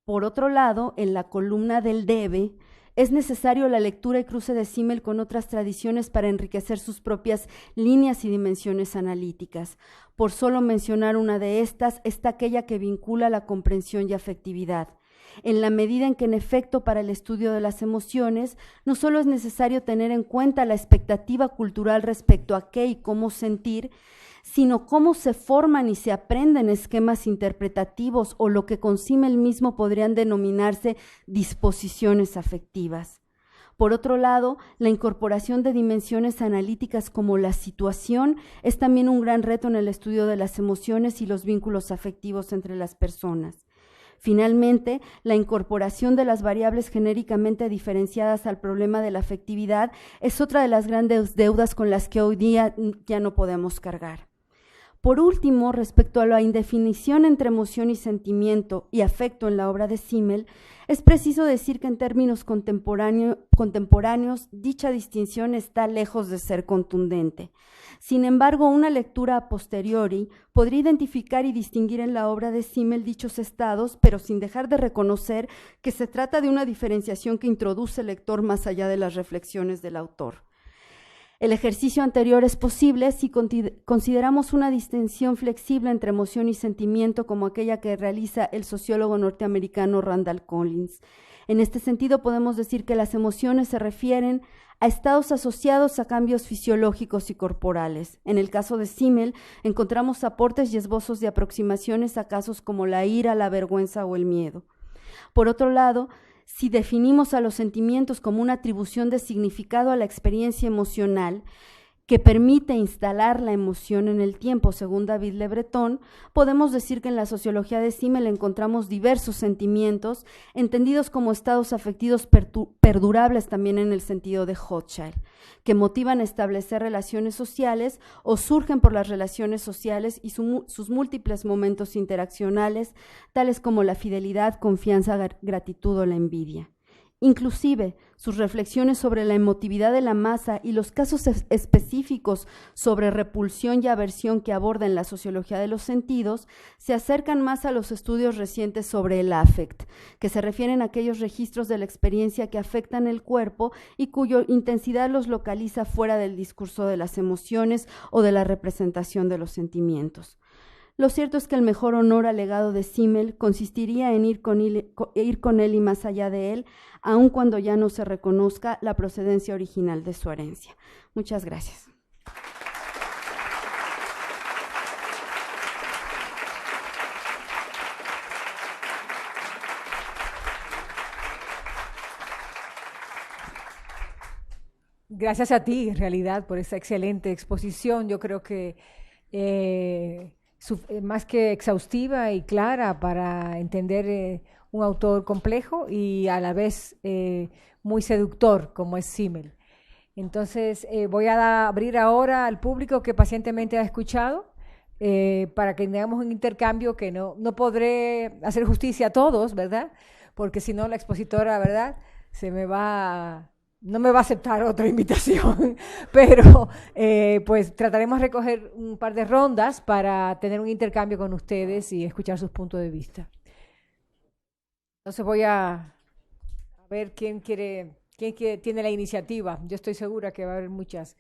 Por otro lado, en la columna del debe, es necesario la lectura y cruce de Simmel con otras tradiciones para enriquecer sus propias líneas y dimensiones analíticas. Por solo mencionar una de estas, está aquella que vincula la comprensión y afectividad. En la medida en que, en efecto, para el estudio de las emociones, no solo es necesario tener en cuenta la expectativa cultural respecto a qué y cómo sentir, sino cómo se forman y se aprenden esquemas interpretativos o lo que con Simmel mismo podrían denominarse disposiciones afectivas. Por otro lado, la incorporación de dimensiones analíticas como la situación es también un gran reto en el estudio de las emociones y los vínculos afectivos entre las personas. Finalmente, la incorporación de las variables genéricamente diferenciadas al problema de la afectividad es otra de las grandes deudas con las que hoy día ya no podemos cargar. Por último, respecto a la indefinición entre emoción y sentimiento y afecto en la obra de Simmel, es preciso decir que en términos contemporáneos dicha distinción está lejos de ser contundente. Sin embargo, una lectura a posteriori podría identificar y distinguir en la obra de Simmel dichos estados, pero sin dejar de reconocer que se trata de una diferenciación que introduce el lector más allá de las reflexiones del autor. El ejercicio anterior es posible si consideramos una distinción flexible entre emoción y sentimiento como aquella que realiza el sociólogo norteamericano Randall Collins. En este sentido, podemos decir que las emociones se refieren a estados asociados a cambios fisiológicos y corporales. En el caso de Simmel, encontramos aportes y esbozos de aproximaciones a casos como la ira, la vergüenza o el miedo. Por otro lado, si definimos a los sentimientos como una atribución de significado a la experiencia emocional que permite instalar la emoción en el tiempo, según David Le Breton, podemos decir que en la sociología de Simmel encontramos diversos sentimientos, entendidos como estados afectivos perdurables también en el sentido de Hochschild, que motivan a establecer relaciones sociales o surgen por las relaciones sociales y sus múltiples momentos interaccionales, tales como la fidelidad, confianza, gratitud o la envidia. Inclusive, sus reflexiones sobre la emotividad de la masa y los casos específicos sobre repulsión y aversión que aborda en la sociología de los sentidos se acercan más a los estudios recientes sobre el affect, que se refieren a aquellos registros de la experiencia que afectan el cuerpo y cuya intensidad los localiza fuera del discurso de las emociones o de la representación de los sentimientos. Lo cierto es que el mejor honor al legado de Simmel consistiría en ir con él y más allá de él, aun cuando ya no se reconozca la procedencia original de su herencia. Muchas gracias. Gracias a ti, en realidad, por esa excelente exposición. Yo creo que más que exhaustiva y clara para entender un autor complejo y a la vez muy seductor como es Simmel. Entonces voy a abrir ahora al público que pacientemente ha escuchado para que tengamos un intercambio que no podré hacer justicia a todos, ¿verdad? Porque si no la expositora, ¿verdad? No me va a aceptar otra invitación, pero pues trataremos de recoger un par de rondas para tener un intercambio con ustedes y escuchar sus puntos de vista. Entonces voy a ver quién tiene la iniciativa. Yo estoy segura que va a haber muchas.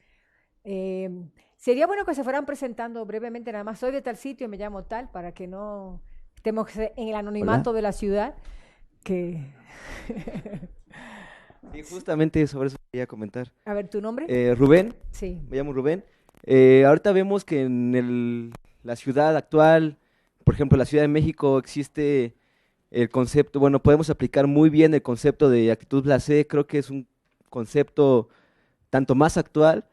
Sería bueno que se fueran presentando brevemente, nada más soy de tal sitio, me llamo tal, para que no estemos en el anonimato de la ciudad. Sí, justamente sobre eso quería comentar. A ver, ¿tu nombre? Rubén. Sí. Me llamo Rubén. Ahorita vemos que en la ciudad actual, por ejemplo, la Ciudad de México, existe el concepto, bueno, podemos aplicar muy bien el concepto de actitud blasé. Creo que es un concepto tanto más actual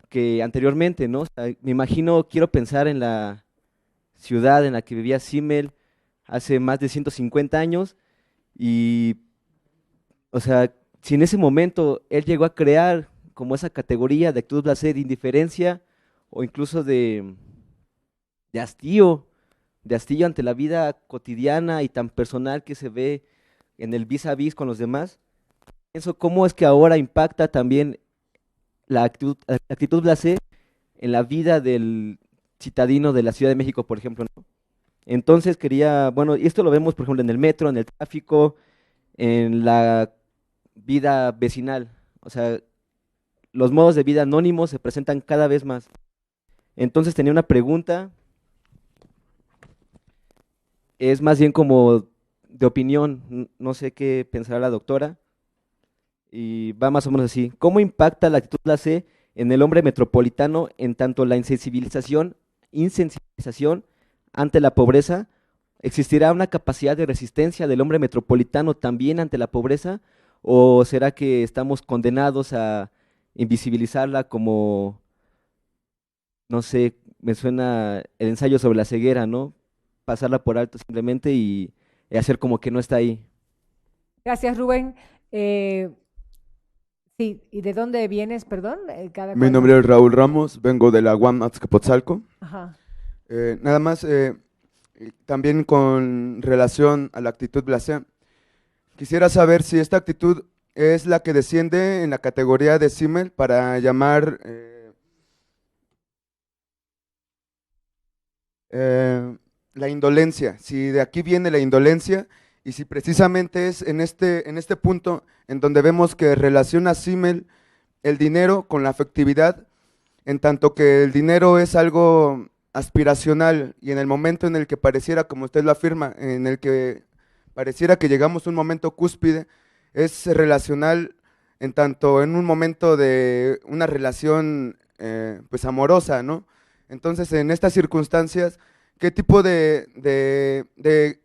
que anteriormente, ¿no? O sea, me imagino, quiero pensar en la ciudad en la que vivía Simmel hace más de 150 años y, o sea, si en ese momento él llegó a crear como esa categoría de actitud blasé, de indiferencia o incluso de hastío ante la vida cotidiana y tan personal que se ve en el vis a vis con los demás, pienso cómo es que ahora impacta también la actitud blasé en la vida del citadino de la Ciudad de México, por ejemplo, ¿no? Entonces bueno, y esto lo vemos, por ejemplo, en el metro, en el tráfico, en la vida vecinal. O sea, los modos de vida anónimos se presentan cada vez más. Entonces tenía una pregunta, es más bien como de opinión, no sé qué pensará la doctora, y va más o menos así. ¿Cómo impacta la actitud blasé en el hombre metropolitano en tanto la insensibilización ante la pobreza? ¿Existirá una capacidad de resistencia del hombre metropolitano también ante la pobreza? ¿O será que estamos condenados a invisibilizarla como, no sé, me suena el ensayo sobre la ceguera, ¿no? Pasarla por alto simplemente y hacer como que no está ahí. Gracias, Rubén. Sí, ¿y de dónde vienes, perdón? Mi nombre es Raúl Ramos, vengo de la UAM Azcapotzalco. Ajá. Nada más, también con relación a la actitud blasé, quisiera saber si esta actitud es la que desciende en la categoría de Simmel para llamar la indolencia, si de aquí viene la indolencia y si precisamente es en este punto en donde vemos que relaciona Simmel el dinero con la afectividad, en tanto que el dinero es algo aspiracional y en el momento en el que pareciera, como usted lo afirma, en el que pareciera que llegamos a un momento cúspide, es relacional en tanto en un momento de una relación pues amorosa, ¿no? Entonces, en estas circunstancias, ¿qué tipo de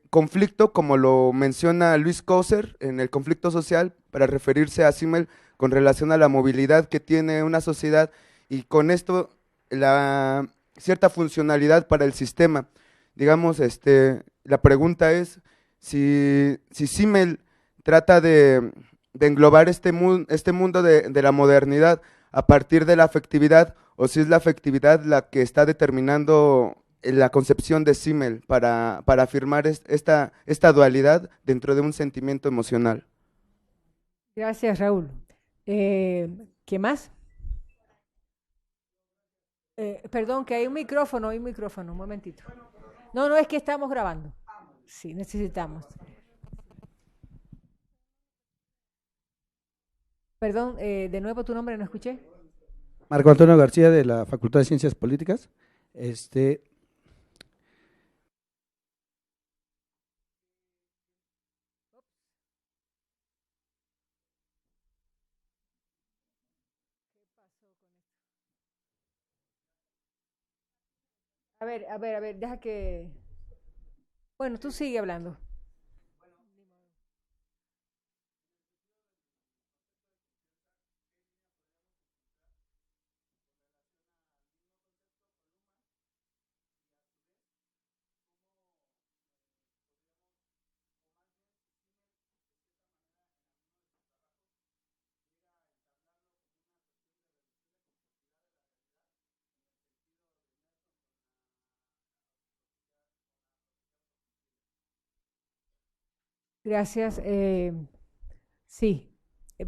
conflicto, como lo menciona Luis Coser en el conflicto social, para referirse a Simmel con relación a la movilidad que tiene una sociedad y con esto la cierta funcionalidad para el sistema? Digamos, la pregunta es si Simmel trata de englobar este mundo de la modernidad a partir de la afectividad, o si es la afectividad la que está determinando la concepción de Simmel para afirmar esta dualidad dentro de un sentimiento emocional. Gracias, Raúl. ¿Qué más? Perdón, que hay un micrófono, un momentito. No, no, es que estamos grabando. Sí, necesitamos. Perdón, de nuevo tu nombre no escuché. Marco Antonio García, de la Facultad de Ciencias Políticas. Este, A ver, deja que... Bueno, tú sigue hablando. Gracias. Sí,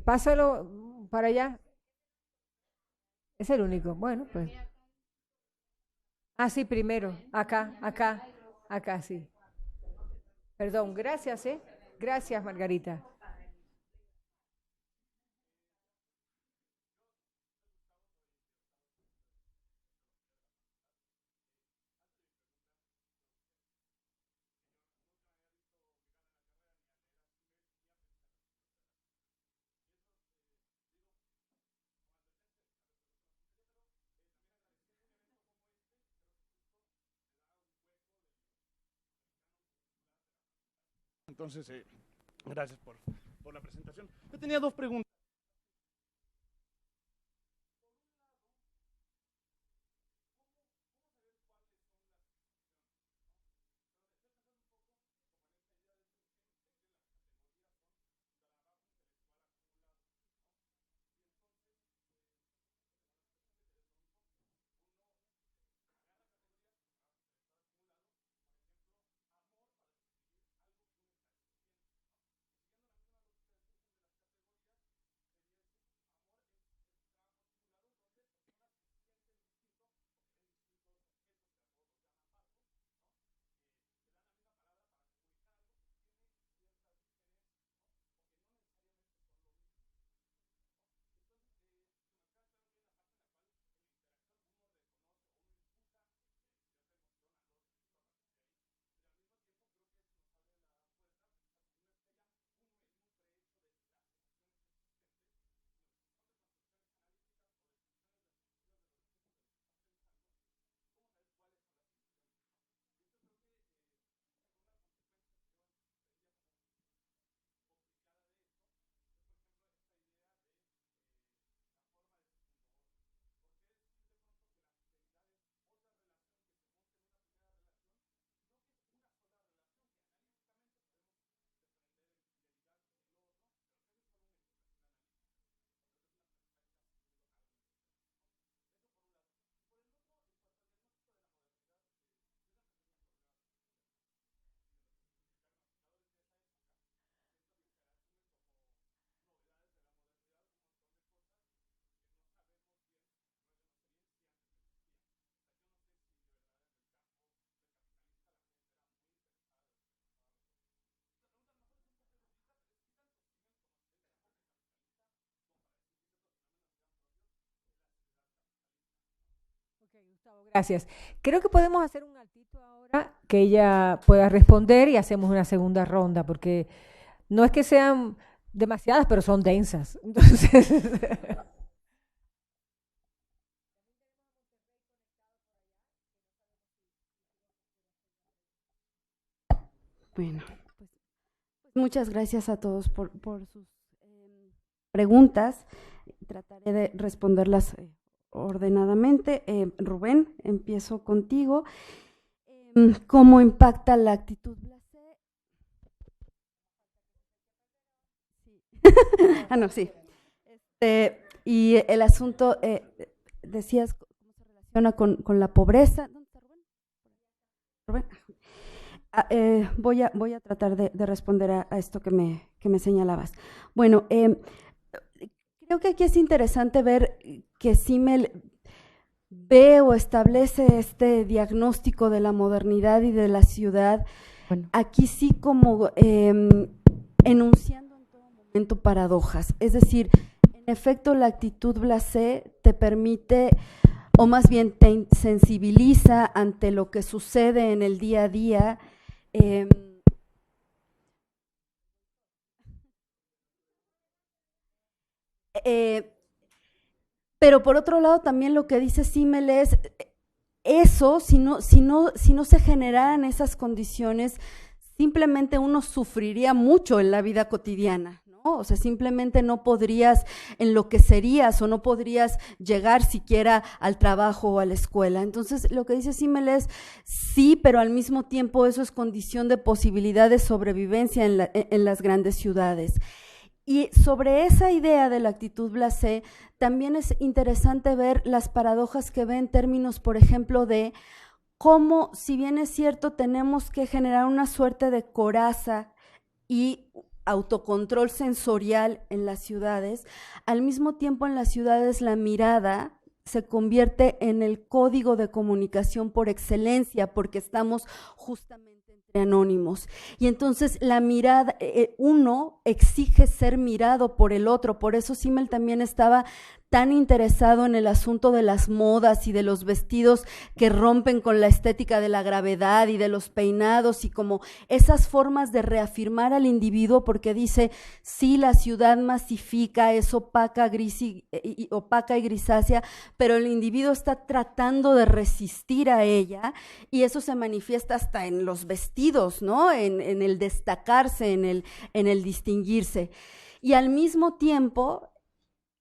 pásalo para allá. Es el único. Bueno, pues. Ah, sí, primero. Acá, sí. Perdón, gracias, ¿eh? Gracias, Margarita. Entonces, gracias por la presentación. Yo tenía dos preguntas. Gracias. Creo que podemos hacer un altito ahora que ella pueda responder y hacemos una segunda ronda, porque no es que sean demasiadas, pero son densas. Entonces, Bueno, pues muchas gracias a todos por sus preguntas. Trataré de responderlas ordenadamente. Rubén, empiezo contigo. ¿Cómo impacta la actitud blasé? No, sí. Y el asunto, decías, ¿cómo se relaciona con la pobreza? ¿Dónde está Rubén? Rubén. Voy a tratar de responder a esto que me señalabas. Bueno, creo que aquí es interesante ver que Simmel ve o establece este diagnóstico de la modernidad y de la ciudad, bueno, aquí sí como enunciando en todo momento paradojas. Es decir, en efecto, la actitud blasé te permite, o más bien te sensibiliza ante lo que sucede en el día a día. Pero por otro lado también lo que dice Simmel es eso, si no se generaran esas condiciones, simplemente uno sufriría mucho en la vida cotidiana, ¿no? O sea, simplemente no podrías, enloquecerías o no podrías llegar siquiera al trabajo o a la escuela. Entonces, lo que dice Simmel es, sí, pero al mismo tiempo eso es condición de posibilidad de sobrevivencia en las grandes ciudades. Y sobre esa idea de la actitud blasé, también es interesante ver las paradojas que ve en términos, por ejemplo, de cómo, si bien es cierto, tenemos que generar una suerte de coraza y autocontrol sensorial en las ciudades, al mismo tiempo en las ciudades la mirada se convierte en el código de comunicación por excelencia, porque estamos justamente entre anónimos. Y entonces la mirada, uno exige ser mirado por el otro, por eso Simmel también estaba tan interesado en el asunto de las modas y de los vestidos que rompen con la estética de la gravedad y de los peinados y como esas formas de reafirmar al individuo, porque dice, sí, la ciudad masifica, es opaca, opaca y grisácea, pero el individuo está tratando de resistir a ella y eso se manifiesta hasta en los vestidos, ¿no? En el destacarse, en el distinguirse. Y al mismo tiempo,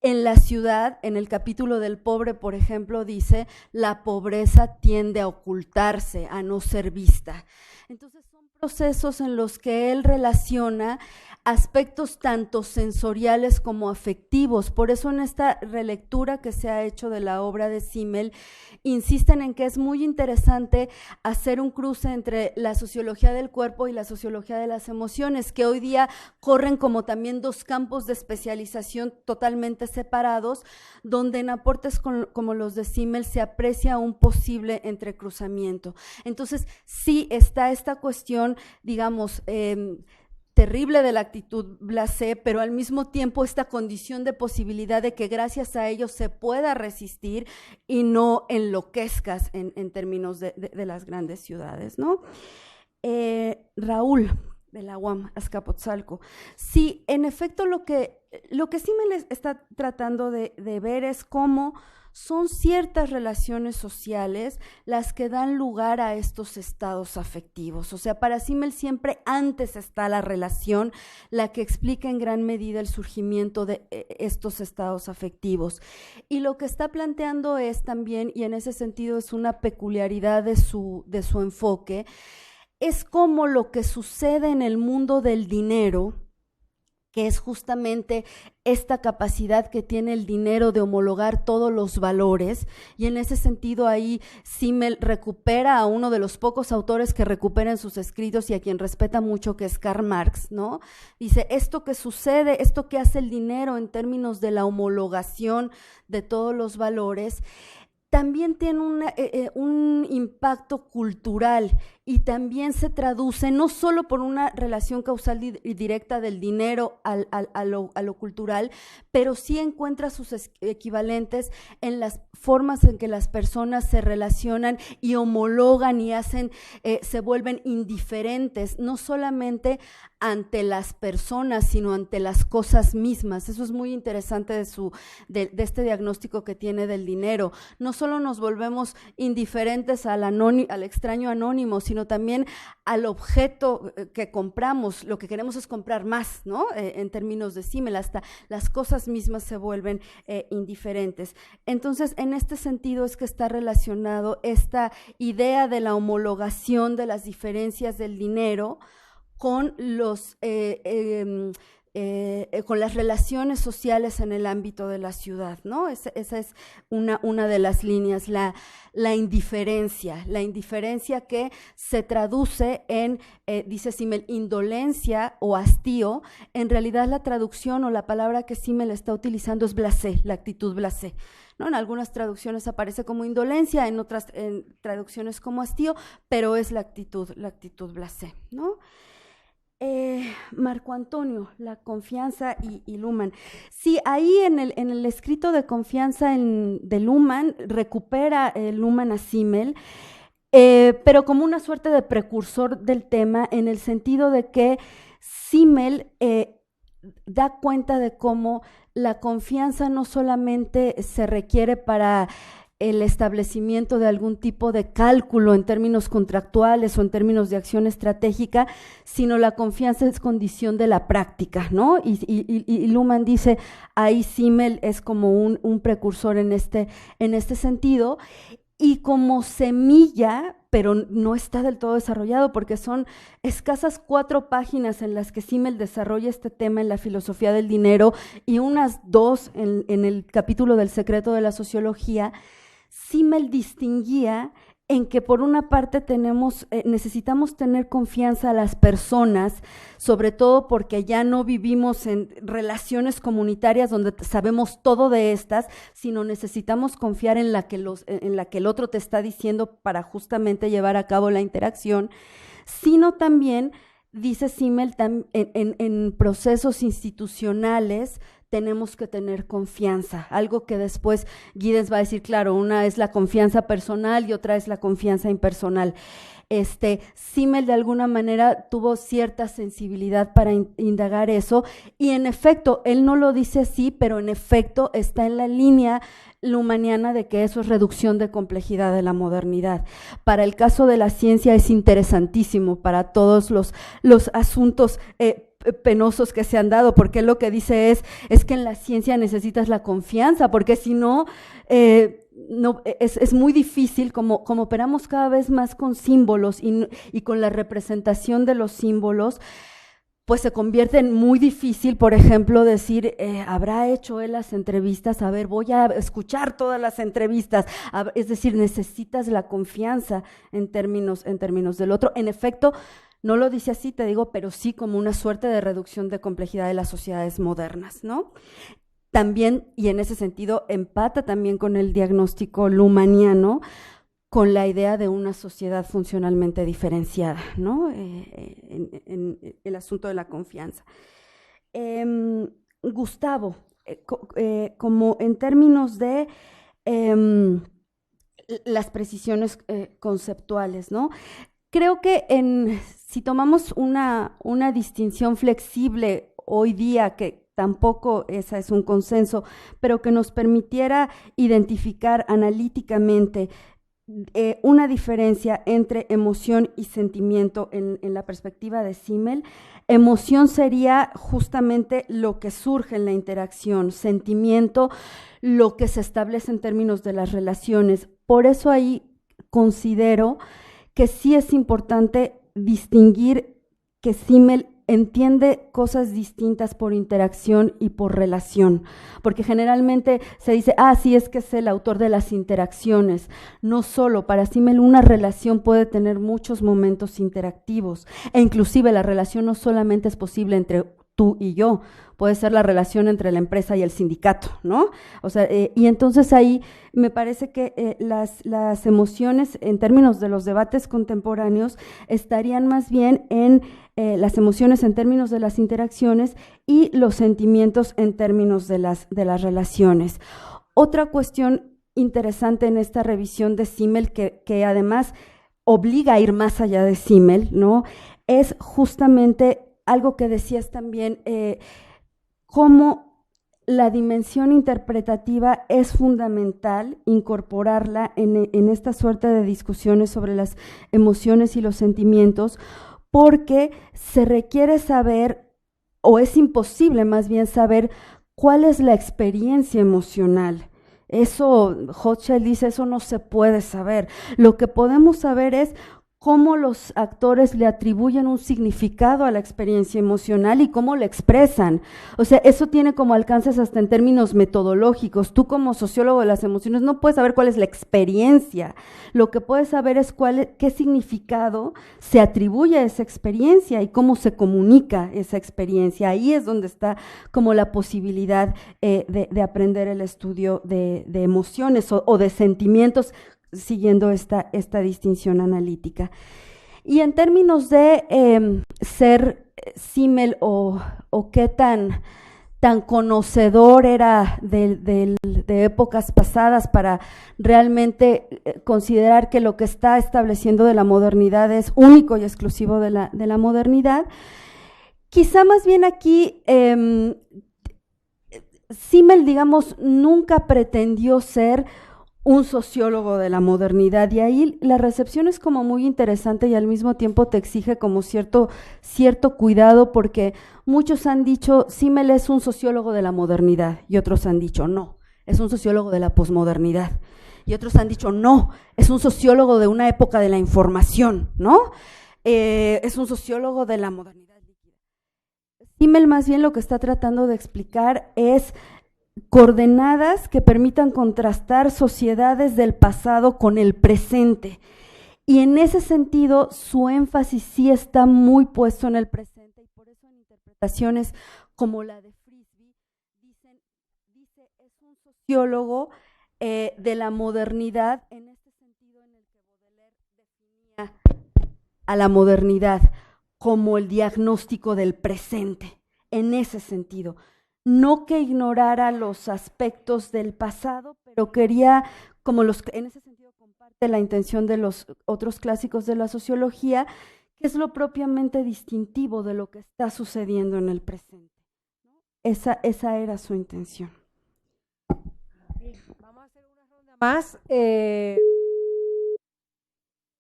en la ciudad, en el capítulo del pobre, por ejemplo, dice, la pobreza tiende a ocultarse, a no ser vista. Entonces son procesos en los que él relaciona aspectos tanto sensoriales como afectivos. Por eso en esta relectura que se ha hecho de la obra de Simmel, insisten en que es muy interesante hacer un cruce entre la sociología del cuerpo y la sociología de las emociones, que hoy día corren como también dos campos de especialización totalmente separados, donde en aportes como los de Simmel se aprecia un posible entrecruzamiento. Entonces, sí está esta cuestión, digamos, terrible de la actitud blasé, pero al mismo tiempo esta condición de posibilidad de que gracias a ello se pueda resistir y no enloquezcas en términos de las grandes ciudades, ¿no? Raúl, de la UAM, Azcapotzalco. Sí, en efecto, lo que Simmel está tratando de ver es cómo son ciertas relaciones sociales las que dan lugar a estos estados afectivos. O sea, para Simmel siempre antes está la relación, la que explica en gran medida el surgimiento de estos estados afectivos. Y lo que está planteando es también, y en ese sentido es una peculiaridad de su enfoque, es como lo que sucede en el mundo del dinero, que es justamente esta capacidad que tiene el dinero de homologar todos los valores, y en ese sentido ahí Simmel recupera a uno de los pocos autores que recupera en sus escritos y a quien respeta mucho, que es Karl Marx, ¿no? Dice, esto que sucede, esto que hace el dinero en términos de la homologación de todos los valores, también tiene un impacto cultural y también se traduce no solo por una relación causal directa del dinero a lo cultural, pero sí encuentra sus equivalentes en las formas en que las personas se relacionan y homologan y se vuelven indiferentes, no solamente ante las personas, sino ante las cosas mismas. Eso es muy interesante de este diagnóstico que tiene del dinero. No solo nos volvemos indiferentes al extraño anónimo, sino también al objeto que compramos. Lo que queremos es comprar más, ¿no? En términos de Simmel, hasta las cosas mismas se vuelven indiferentes. Entonces, en este sentido es que está relacionado esta idea de la homologación de las diferencias del dinero con con las relaciones sociales en el ámbito de la ciudad, ¿no? Esa es una de las líneas, la indiferencia que se traduce en, dice Simmel, indolencia o hastío. En realidad la traducción o la palabra que Simmel está utilizando es blasé, la actitud blasé, ¿no? En algunas traducciones aparece como indolencia, en otras traducciones como hastío, pero es la actitud blasé, ¿no? Marco Antonio, la confianza y Luhmann. Sí, ahí en el escrito de confianza de Luhmann recupera Luhmann a Simmel, pero como una suerte de precursor del tema, en el sentido de que Simmel da cuenta de cómo la confianza no solamente se requiere para el establecimiento de algún tipo de cálculo en términos contractuales o en términos de acción estratégica, sino la confianza es condición de la práctica, ¿no? Y Luhmann dice, ahí Simmel es como un precursor en este sentido, y como semilla, pero no está del todo desarrollado, porque son escasas 4 páginas en las que Simmel desarrolla este tema en la filosofía del dinero y unas 2 en el capítulo del secreto de la sociología. Simmel distinguía en que por una parte necesitamos tener confianza a las personas, sobre todo porque ya no vivimos en relaciones comunitarias donde sabemos todo de estas, sino necesitamos confiar en la que el otro te está diciendo para justamente llevar a cabo la interacción, sino también, dice Simmel, en procesos institucionales tenemos que tener confianza, algo que después Giddens va a decir, claro, una es la confianza personal y otra es la confianza impersonal. Simmel de alguna manera tuvo cierta sensibilidad para indagar eso, y en efecto, él no lo dice así, pero en efecto está en la línea luhmanniana de que eso es reducción de complejidad de la modernidad. Para el caso de la ciencia es interesantísimo, para todos los asuntos penosos que se han dado, porque lo que dice es que en la ciencia necesitas la confianza, porque si no, es muy difícil, como operamos cada vez más con símbolos y con la representación de los símbolos, pues se convierte en muy difícil, por ejemplo, decir, ¿habrá hecho él las entrevistas? A ver, voy a escuchar todas las entrevistas. Es decir, necesitas la confianza en términos del otro. En efecto, no lo dice así, te digo, pero sí como una suerte de reducción de complejidad de las sociedades modernas, ¿no? También, y en ese sentido, empata también con el diagnóstico luhmanniano, con la idea de una sociedad funcionalmente diferenciada, ¿no? En el asunto de la confianza. Gustavo, como en términos de las precisiones conceptuales, ¿no? Creo que si tomamos una distinción flexible hoy día, que tampoco esa es un consenso, pero que nos permitiera identificar analíticamente una diferencia entre emoción y sentimiento en la perspectiva de Simmel. Emoción sería justamente lo que surge en la interacción, sentimiento, lo que se establece en términos de las relaciones. Por eso ahí considero que sí es importante distinguir que Simmel entiende cosas distintas por interacción y por relación, porque generalmente se dice, sí, es que es el autor de las interacciones. No solo, para Simmel una relación puede tener muchos momentos interactivos, e inclusive la relación no solamente es posible entre tú y yo, puede ser la relación entre la empresa y el sindicato, ¿no? O sea, y entonces ahí me parece que las emociones en términos de los debates contemporáneos estarían más bien en las emociones en términos de las interacciones y los sentimientos en términos de las relaciones. Otra cuestión interesante en esta revisión de Simmel, que además obliga a ir más allá de Simmel, ¿no? Es justamente algo que decías también, cómo la dimensión interpretativa es fundamental incorporarla en esta suerte de discusiones sobre las emociones y los sentimientos, porque se requiere saber, o es imposible más bien saber, cuál es la experiencia emocional. Eso, Hochschild dice, eso no se puede saber. Lo que podemos saber es cómo los actores le atribuyen un significado a la experiencia emocional y cómo la expresan. O sea, eso tiene como alcances hasta en términos metodológicos. Tú como sociólogo de las emociones no puedes saber cuál es la experiencia. Lo que puedes saber es qué significado se atribuye a esa experiencia y cómo se comunica esa experiencia. Ahí es donde está como la posibilidad de aprender el estudio de emociones o de sentimientos, siguiendo esta distinción analítica. Y en términos de ser Simmel o qué tan conocedor era de épocas pasadas para realmente considerar que lo que está estableciendo de la modernidad es único y exclusivo de la modernidad, quizá más bien aquí Simmel, digamos, nunca pretendió ser un sociólogo de la modernidad, y ahí la recepción es como muy interesante y al mismo tiempo te exige como cierto cuidado, porque muchos han dicho Simmel es un sociólogo de la modernidad y otros han dicho no, es un sociólogo de la posmodernidad, y otros han dicho no, es un sociólogo de una época de la información, ¿no? Es un sociólogo de la modernidad líquida. Simmel más bien lo que está tratando de explicar es coordenadas que permitan contrastar sociedades del pasado con el presente. Y en ese sentido, su énfasis sí está muy puesto en el presente, y por eso en interpretaciones como la de Frisby, dice es un sociólogo de la modernidad, en este sentido en el que Baudelaire definía a la modernidad como el diagnóstico del presente, en ese sentido. No que ignorara los aspectos del pasado, pero quería, en ese sentido comparte la intención de los otros clásicos de la sociología, que es lo propiamente distintivo de lo que está sucediendo en el presente. Esa era su intención. Vamos a hacer una ronda más.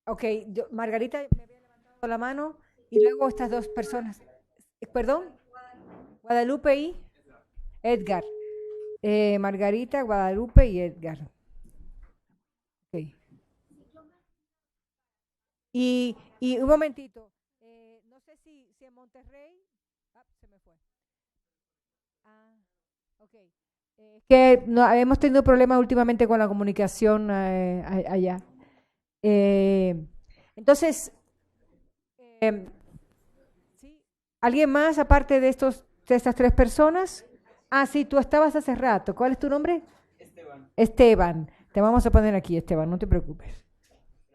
Ok, Margarita me había levantado la mano y luego estas dos personas. Perdón, Guadalupe y Edgar. Margarita, Guadalupe y Edgar. Okay. Y un momentito, no sé si en Monterrey, se me fue. Okay. Que no, hemos tenido problemas últimamente con la comunicación allá. Entonces, ¿sí? ¿Alguien más aparte de estas tres personas? Ah, sí, tú estabas hace rato. ¿Cuál es tu nombre? Esteban. Te vamos a poner aquí, Esteban, no te preocupes.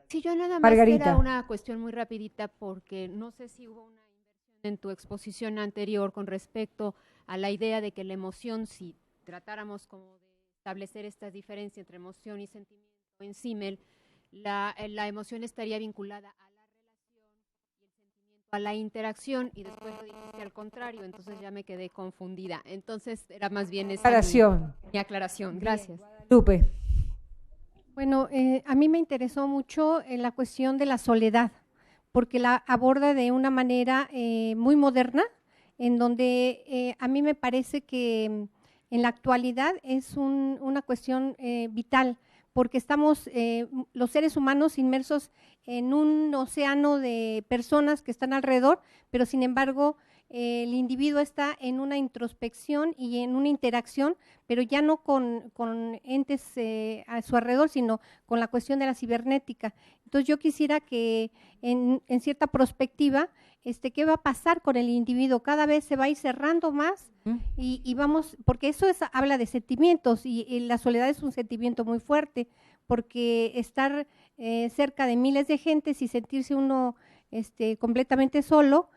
Sí, yo nada más Margarita. era una cuestión muy rapidita, porque no sé si hubo una inversión en tu exposición anterior con respecto a la idea de que la emoción, si tratáramos como de establecer esta diferencia entre emoción y sentimiento en Simmel, la emoción estaría vinculada a la relación y el sentimiento a la interacción, y después lo dijiste al contrario, entonces ya me quedé confundida. Entonces era más bien esa mi aclaración. Gracias. Lupe. Bueno, a mí me interesó mucho la cuestión de la soledad, porque la aborda de una manera muy moderna, en donde a mí me parece que en la actualidad es una cuestión vital, porque estamos los seres humanos inmersos en un océano de personas que están alrededor, pero sin embargo el individuo está en una introspección y en una interacción, pero ya no con entes a su alrededor, sino con la cuestión de la cibernética. Entonces yo quisiera que en cierta perspectiva, ¿qué va a pasar con el individuo? Cada vez se va a ir cerrando más y vamos, porque eso habla de sentimientos y la soledad es un sentimiento muy fuerte, porque estar cerca de miles de gentes y sentirse uno completamente solo,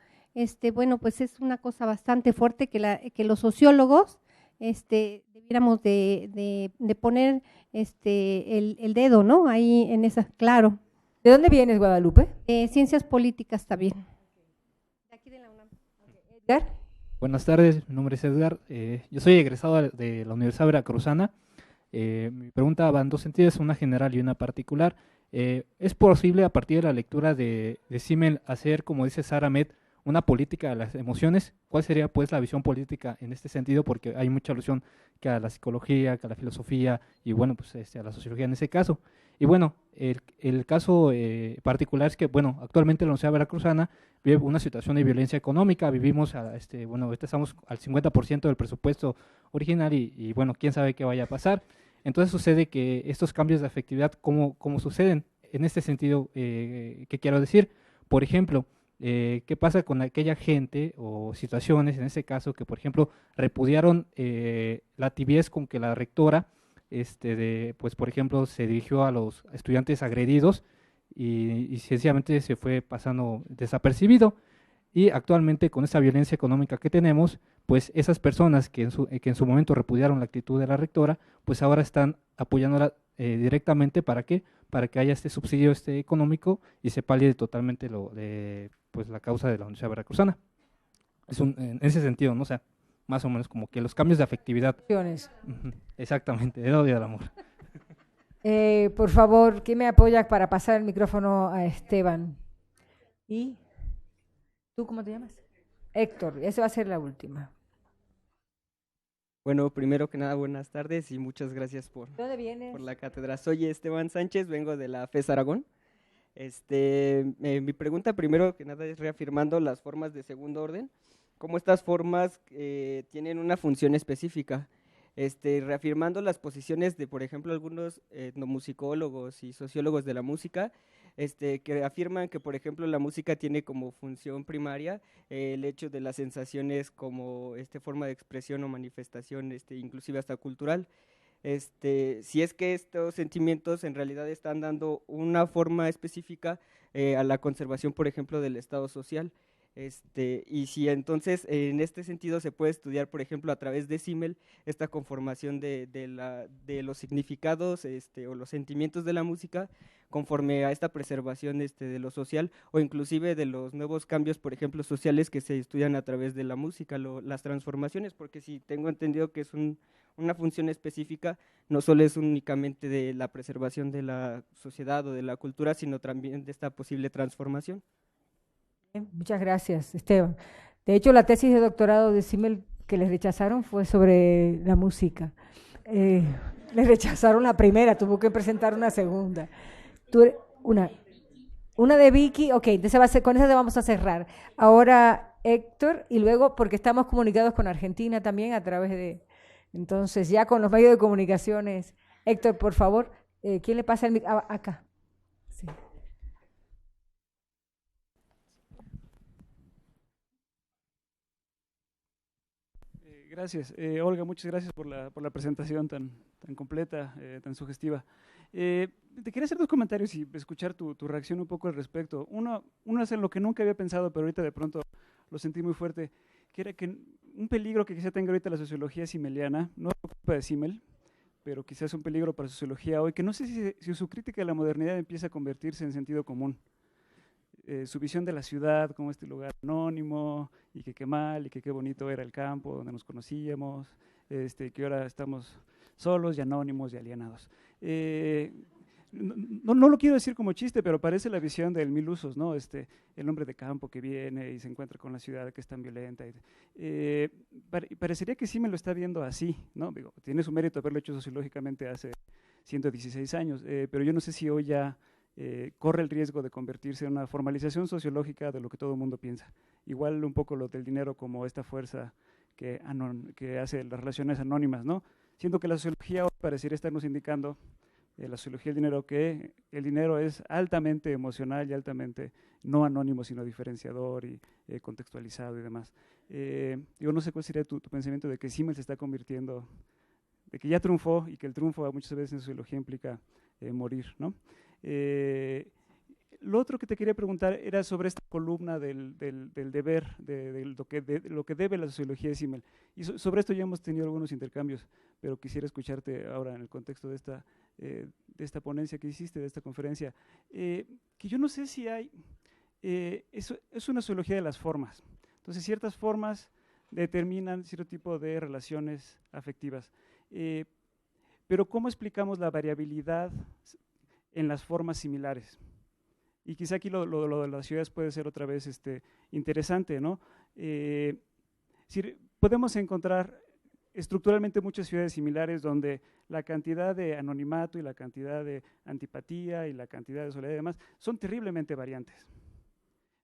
bueno, pues es una cosa bastante fuerte que los sociólogos debiéramos de poner el dedo, ¿no? Ahí en esa, claro. ¿De dónde vienes, Guadalupe? Ciencias políticas también. De aquí de la UNAM. ¿Edgar? Buenas tardes, mi nombre es Edgar. Yo soy egresado de la Universidad Veracruzana. Mi pregunta va en dos sentidos, una general y una particular. ¿Es posible a partir de la lectura de Simmel hacer, como dice Sara Ahmed, una política de las emociones? ¿Cuál sería pues la visión política en este sentido? Porque hay mucha alusión que a la psicología, que a la filosofía y bueno, pues a la sociología en ese caso. Y bueno, el caso particular es que, bueno, actualmente la Universidad Veracruzana vive una situación de violencia económica, vivimos, bueno, ahorita estamos al 50% del presupuesto original y bueno, quién sabe qué vaya a pasar. Entonces sucede que estos cambios de afectividad, ¿cómo suceden? En este sentido, ¿qué quiero decir? Por ejemplo, ¿qué pasa con aquella gente o situaciones, en ese caso, que por ejemplo repudiaron la tibiez con que la rectora, pues por ejemplo, se dirigió a los estudiantes agredidos y sencillamente se fue pasando desapercibido? Y actualmente con esa violencia económica que tenemos, pues esas personas que en su momento repudiaron la actitud de la rectora, pues ahora están apoyándola directamente. ¿Para qué? Para que haya este subsidio económico y se palie totalmente pues la causa de la Universidad Veracruzana. En ese sentido, ¿no? O sea, más o menos como que los cambios de afectividad. Exactamente, del odio al amor. Por favor, ¿quién me apoya para pasar el micrófono a Esteban? ¿Y tú cómo te llamas? Héctor, esa va a ser la última. Bueno, primero que nada, buenas tardes y muchas gracias por la cátedra. Soy Esteban Sánchez, vengo de la FES Aragón. Mi pregunta primero que nada es reafirmando las formas de segundo orden, cómo estas formas tienen una función específica. Reafirmando las posiciones de, por ejemplo, algunos etnomusicólogos y sociólogos de la música, que afirman que, por ejemplo, la música tiene como función primaria el hecho de las sensaciones como forma de expresión o manifestación, inclusive hasta cultural. Si es que estos sentimientos en realidad están dando una forma específica a la conservación, por ejemplo, del estado social. Y si entonces en este sentido se puede estudiar, por ejemplo, a través de Simmel, esta conformación de los significados o los sentimientos de la música conforme a esta preservación de lo social, o inclusive de los nuevos cambios, por ejemplo, sociales que se estudian a través de la música, las transformaciones, porque si tengo entendido que es una función específica, no solo es únicamente de la preservación de la sociedad o de la cultura, sino también de esta posible transformación. Muchas gracias, Esteban. De hecho, la tesis de doctorado de Simmel que les rechazaron fue sobre la música. Les rechazaron la primera, tuvo que presentar una segunda. Una de Vicky, ok, entonces con esa vamos a cerrar. Ahora Héctor, y luego, porque estamos comunicados con Argentina también a través de, entonces ya con los medios de comunicaciones. Héctor, por favor, ¿quién le pasa el micrófono? Acá. Sí. Gracias. Olga, muchas gracias por la presentación tan completa, tan sugestiva. Te quería hacer dos comentarios y escuchar tu reacción un poco al respecto. Uno es en lo que nunca había pensado, pero ahorita de pronto lo sentí muy fuerte, que era que un peligro que quizá tenga ahorita la sociología simmeliana, no es culpa de Simmel, pero quizás es un peligro para la sociología hoy, que no sé si su crítica de la modernidad empieza a convertirse en sentido común. Su visión de la ciudad como este lugar anónimo, y que qué mal, y que qué bonito era el campo donde nos conocíamos, que ahora estamos solos y anónimos y alienados. No lo quiero decir como chiste, pero parece la visión del Mil Usos, ¿no? El hombre de campo que viene y se encuentra con la ciudad que es tan violenta. Parecería que sí me lo está viendo así, ¿no? Digo, tiene su mérito haberlo hecho sociológicamente hace 116 años, pero yo no sé si hoy ya corre el riesgo de convertirse en una formalización sociológica de lo que todo el mundo piensa. Igual un poco lo del dinero como esta fuerza que hace las relaciones anónimas, ¿no? Siendo que la sociología hoy parecería estarnos indicando, la sociología del dinero, que el dinero es altamente emocional y altamente no anónimo, sino diferenciador y contextualizado y demás. Yo no sé cuál sería tu pensamiento de que Simmel se está convirtiendo, de que ya triunfó y que el triunfo muchas veces en sociología implica morir, ¿no? Lo otro que te quería preguntar era sobre esta columna del deber, de lo que debe la sociología de Simmel. Y sobre esto ya hemos tenido algunos intercambios, pero quisiera escucharte ahora en el contexto de esta ponencia que hiciste, de esta conferencia, que yo no sé si hay, es una sociología de las formas. Entonces, ciertas formas determinan cierto tipo de relaciones afectivas. Pero ¿cómo explicamos la variabilidad en las formas similares? Y quizá aquí lo de las ciudades puede ser otra vez interesante, ¿no? Podemos encontrar estructuralmente muchas ciudades similares donde la cantidad de anonimato y la cantidad de antipatía y la cantidad de soledad y demás son terriblemente variantes.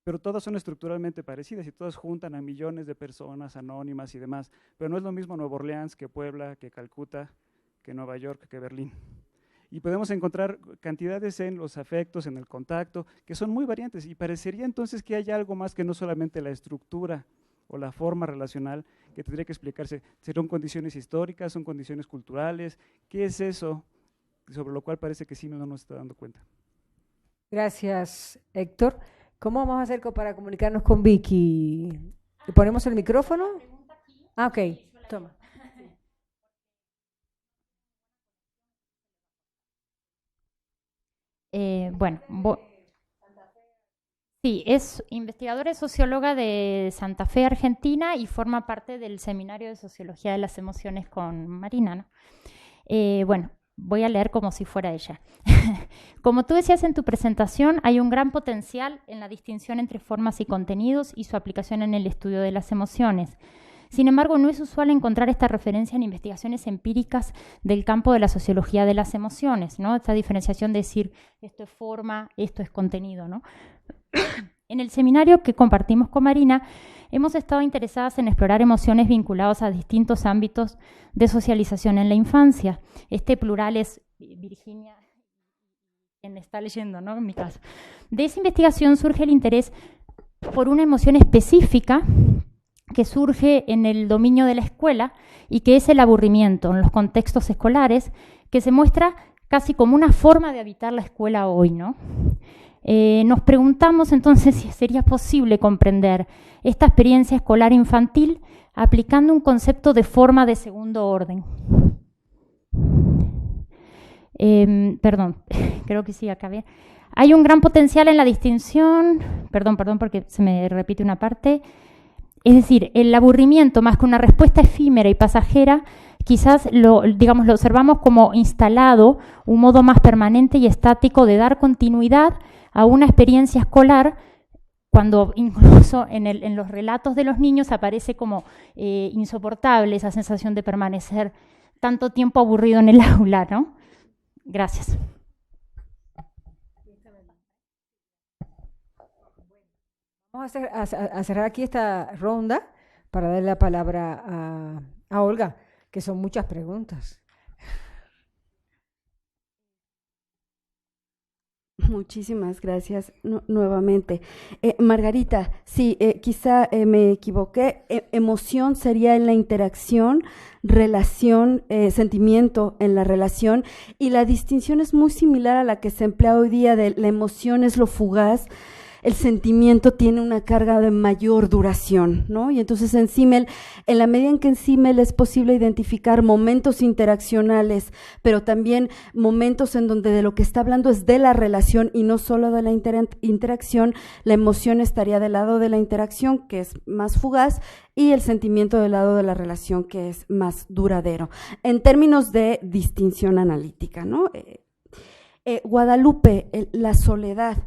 Pero todas son estructuralmente parecidas y todas juntan a millones de personas anónimas y demás. Pero no es lo mismo Nueva Orleans que Puebla, que Calcuta, que Nueva York, que Berlín. Y podemos encontrar cantidades en los afectos, en el contacto, que son muy variantes. Y parecería entonces que hay algo más que no solamente la estructura o la forma relacional, que tendría que explicarse. ¿Serán condiciones históricas? ¿Son condiciones culturales? ¿Qué es eso sobre lo cual parece que Simmel no nos está dando cuenta? Gracias, Héctor. ¿Cómo vamos a hacer para comunicarnos con Vicky? ¿Le ponemos el micrófono? Ah, ok. Toma. Sí, es investigadora y socióloga de Santa Fe, Argentina, y forma parte del Seminario de Sociología de las Emociones con Marina, ¿no? Voy a leer como si fuera ella. Como tú decías en tu presentación, hay un gran potencial en la distinción entre formas y contenidos y su aplicación en el estudio de las emociones. Sin embargo, no es usual encontrar esta referencia en investigaciones empíricas del campo de la sociología de las emociones, ¿no? Esta diferenciación de decir esto es forma, esto es contenido, ¿no? En el seminario que compartimos con Marina, hemos estado interesadas en explorar emociones vinculadas a distintos ámbitos de socialización en la infancia. Este plural es Virginia, quien está leyendo, ¿no? En mi caso. De esa investigación surge el interés por una emoción específica que surge en el dominio de la escuela y que es el aburrimiento en los contextos escolares, que se muestra casi como una forma de habitar la escuela hoy, ¿no? Nos preguntamos entonces si sería posible comprender esta experiencia escolar infantil aplicando un concepto de forma de segundo orden. Creo que sí, acabé. Hay un gran potencial en la distinción, perdón porque se me repite una parte. Es decir, el aburrimiento, más que una respuesta efímera y pasajera, quizás lo observamos como instalado, un modo más permanente y estático de dar continuidad a una experiencia escolar, cuando incluso en los relatos de los niños aparece como insoportable esa sensación de permanecer tanto tiempo aburrido en el aula, ¿no? Gracias. Vamos a cerrar aquí esta ronda para darle la palabra a Olga, que son muchas preguntas. Muchísimas gracias nuevamente. Margarita, sí, quizá me equivoqué. Emoción sería en la interacción, relación, sentimiento en la relación, y la distinción es muy similar a la que se emplea hoy día de la emoción es lo fugaz, el sentimiento tiene una carga de mayor duración, ¿no? Y entonces en Simmel, en la medida en que en Simmel es posible identificar momentos interaccionales, pero también momentos en donde de lo que está hablando es de la relación y no solo de la interacción, la emoción estaría del lado de la interacción, que es más fugaz, y el sentimiento del lado de la relación, que es más duradero, en términos de distinción analítica, ¿no? Guadalupe, la soledad.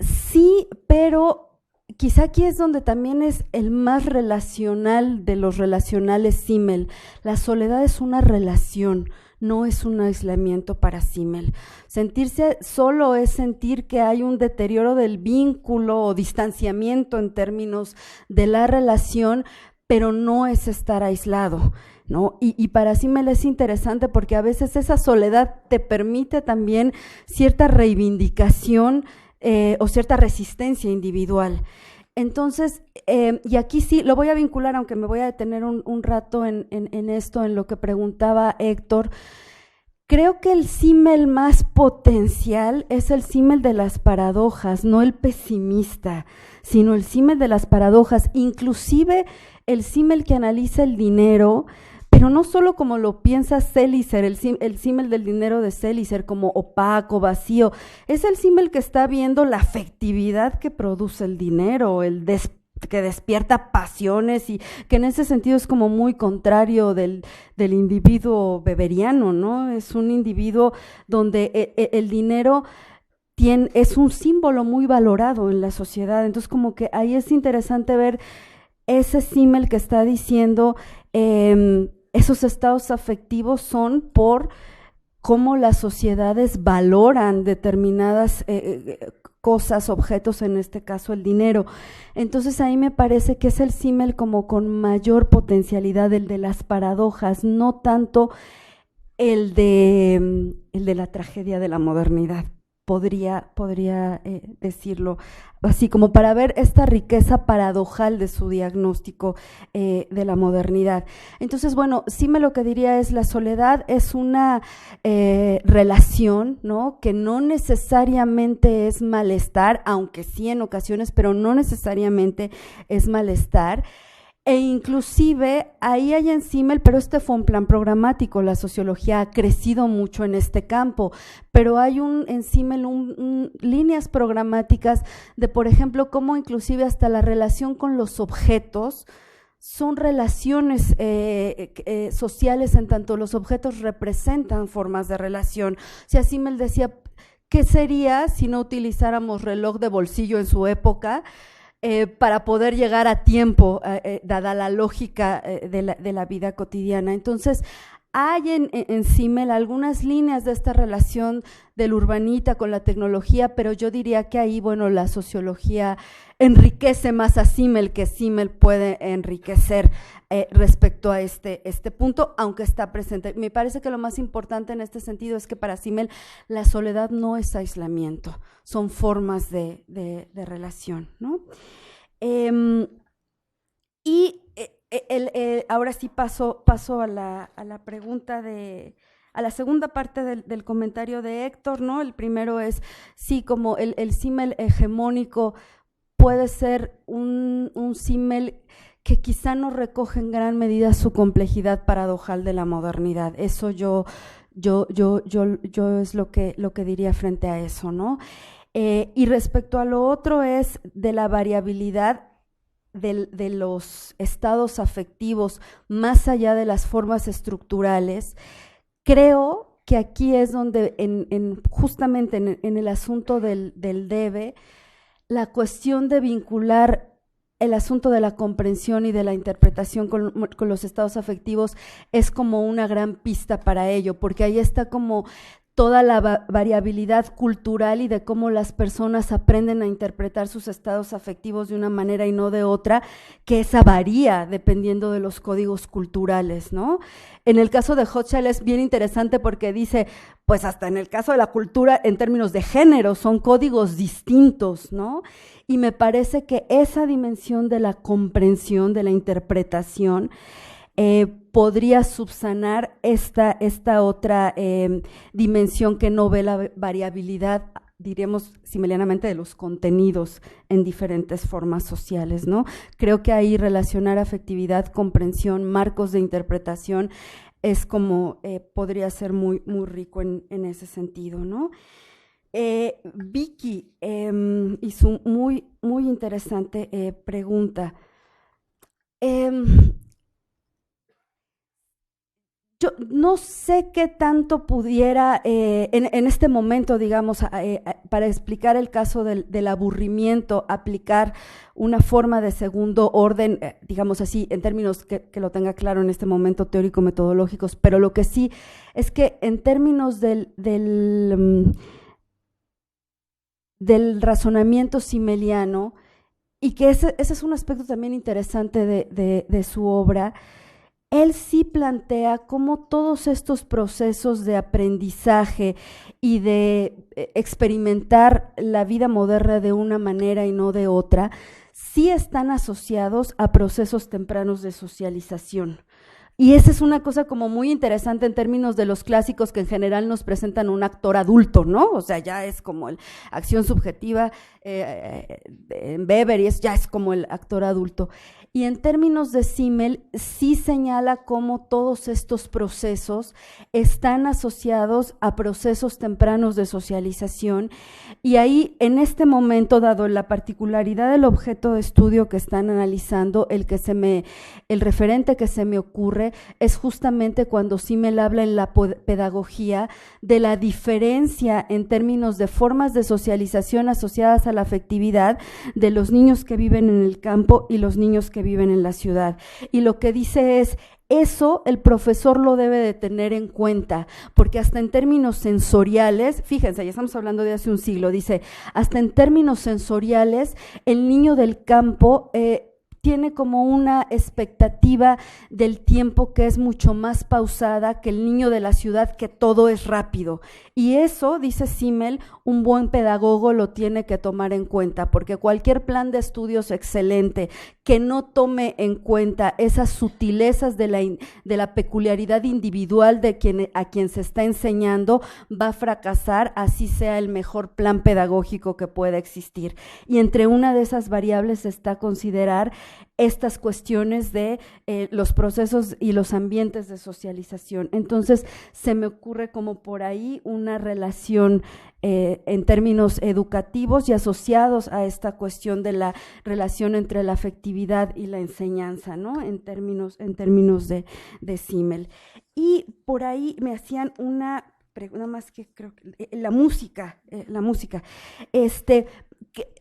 Sí, pero quizá aquí es donde también es el más relacional de los relacionales Simmel. La soledad es una relación, no es un aislamiento para Simmel. Sentirse solo es sentir que hay un deterioro del vínculo o distanciamiento en términos de la relación, pero no es estar aislado, ¿no? Y para Simmel es interesante porque a veces esa soledad te permite también cierta reivindicación o cierta resistencia individual. Entonces, y aquí sí, lo voy a vincular, aunque me voy a detener un rato en esto, en lo que preguntaba Héctor. Creo que el Simmel más potencial es el Simmel de las paradojas, no el pesimista, sino el Simmel de las paradojas, inclusive el Simmel que analiza el dinero, pero no solo como lo piensa Seligser, el Simmel del dinero de Seligser, como opaco, vacío, es el Simmel que está viendo la afectividad que produce el dinero, que despierta pasiones y que en ese sentido es como muy contrario del individuo weberiano, ¿no? Es un individuo donde el dinero es un símbolo muy valorado en la sociedad, entonces como que ahí es interesante ver ese Simmel que está diciendo esos estados afectivos son por cómo las sociedades valoran determinadas cosas, objetos, en este caso el dinero. Entonces ahí me parece que es el Simmel como con mayor potencialidad, el de las paradojas, no tanto el de la tragedia de la modernidad. Podría decirlo así, como para ver esta riqueza paradojal de su diagnóstico de la modernidad. Entonces, bueno, Simmel lo que diría es la soledad es una relación, ¿no? Que no necesariamente es malestar, aunque sí en ocasiones, pero no necesariamente es malestar. E inclusive ahí hay en Simmel, pero este fue un plan programático, la sociología ha crecido mucho en este campo, pero hay en Simmel líneas programáticas de, por ejemplo, cómo inclusive hasta la relación con los objetos son relaciones sociales, en tanto los objetos representan formas de relación. O sea, Simmel decía, ¿qué sería si no utilizáramos reloj de bolsillo en su época? Para poder llegar a tiempo, dada la lógica de la vida cotidiana. Entonces, hay en Simmel algunas líneas de esta relación del urbanita con la tecnología, pero yo diría que ahí, bueno, la sociología enriquece más a Simmel que Simmel puede enriquecer respecto a este punto, aunque está presente. Me parece que lo más importante en este sentido es que para Simmel la soledad no es aislamiento, son formas de relación, ¿no? Ahora sí paso a la pregunta a la segunda parte del comentario de Héctor, ¿no? El primero es, sí, como el Simmel hegemónico puede ser un Simmel que quizá no recoge en gran medida su complejidad paradojal de la modernidad. Eso yo es lo que diría frente a eso, ¿no? Y respecto a lo otro es de la variabilidad de los estados afectivos más allá de las formas estructurales. Creo que aquí es donde justamente en el asunto del debe, la cuestión de vincular el asunto de la comprensión y de la interpretación con los estados afectivos es como una gran pista para ello, porque ahí está como toda la variabilidad cultural y de cómo las personas aprenden a interpretar sus estados afectivos de una manera y no de otra, que esa varía dependiendo de los códigos culturales, ¿no? En el caso de Hochschild es bien interesante porque dice, pues hasta en el caso de la cultura, en términos de género, son códigos distintos, ¿no? Y me parece que esa dimensión de la comprensión, de la interpretación, podría subsanar esta otra dimensión que no ve la variabilidad, diremos simmelianamente, de los contenidos en diferentes formas sociales, ¿no? Creo que ahí relacionar afectividad, comprensión, marcos de interpretación es como podría ser muy, muy rico en ese sentido, ¿no? Vicky hizo muy, muy interesante Yo no sé qué tanto pudiera, en este momento, digamos, para explicar el caso del aburrimiento, aplicar una forma de segundo orden, digamos así, en términos que lo tenga claro en este momento teórico-metodológicos, pero lo que sí es que en términos del razonamiento simeliano, y que ese es un aspecto también interesante de su obra, él sí plantea cómo todos estos procesos de aprendizaje y de experimentar la vida moderna de una manera y no de otra, sí están asociados a procesos tempranos de socialización. Y esa es una cosa como muy interesante en términos de los clásicos que en general nos presentan un actor adulto, ¿no? O sea, ya es como la acción subjetiva en Weber y ya es como el actor adulto. Y en términos de Simmel, sí señala cómo todos estos procesos están asociados a procesos tempranos de socialización. Y ahí, en este momento, dado la particularidad del objeto de estudio que están analizando, el referente que se me ocurre es justamente cuando Simmel habla en la pedagogía de la diferencia en términos de formas de socialización asociadas a la afectividad de los niños que viven en el campo y los niños que viven en la ciudad. Y lo que dice es, eso el profesor lo debe de tener en cuenta, porque hasta en términos sensoriales, fíjense, ya estamos hablando de hace un siglo, dice, hasta en términos sensoriales, el niño del campo tiene como una expectativa del tiempo que es mucho más pausada que el niño de la ciudad, que todo es rápido. Y eso, dice Simmel, un buen pedagogo lo tiene que tomar en cuenta, porque cualquier plan de estudios excelente que no tome en cuenta esas sutilezas de la peculiaridad individual de a quien se está enseñando, va a fracasar, así sea el mejor plan pedagógico que pueda existir. Y entre una de esas variables está considerar estas cuestiones de los procesos y los ambientes de socialización. Entonces, se me ocurre como por ahí una relación en términos educativos y asociados a esta cuestión de la relación entre la afectividad y la enseñanza, ¿no? En términos de Simmel. Y por ahí me hacían una pregunta más que creo que la música.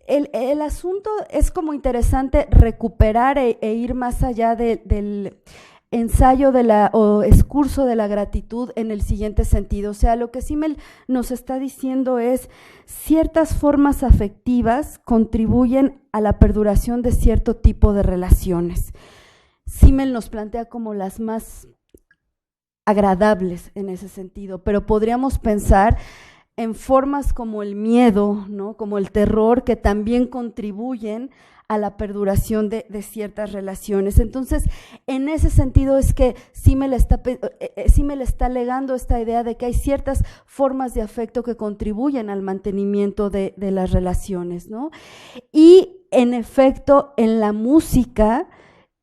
El asunto es como interesante recuperar e ir más allá del ensayo o excurso de la gratitud en el siguiente sentido. O sea, lo que Simmel nos está diciendo es ciertas formas afectivas contribuyen a la perduración de cierto tipo de relaciones. Simmel nos plantea como las más agradables en ese sentido, pero podríamos pensar en formas como el miedo, ¿no? Como el terror, que también contribuyen a la perduración de ciertas relaciones. Entonces, en ese sentido es que Simmel está alegando esta idea de que hay ciertas formas de afecto que contribuyen al mantenimiento de las relaciones, ¿no? Y, en efecto, en la música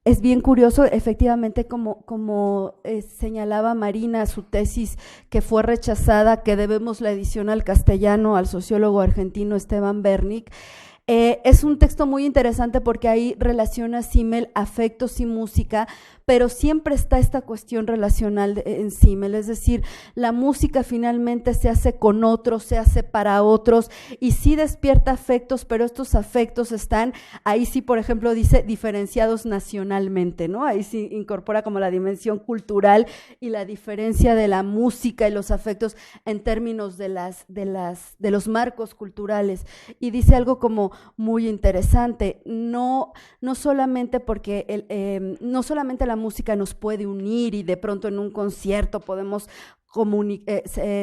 es bien curioso, efectivamente, como señalaba Marina, su tesis que fue rechazada, que debemos la edición al castellano al sociólogo argentino Esteban Bernick. Es un texto muy interesante porque ahí relaciona Simmel afectos y música, pero siempre está esta cuestión relacional en Simmel, es decir, la música finalmente se hace con otros, se hace para otros, y sí despierta afectos, pero estos afectos están, ahí sí, por ejemplo, dice, diferenciados nacionalmente, ¿no? Ahí sí incorpora como la dimensión cultural y la diferencia de la música y los afectos en términos de los marcos culturales, y dice algo como muy interesante, no solamente porque no solamente la música nos puede unir y de pronto en un concierto podemos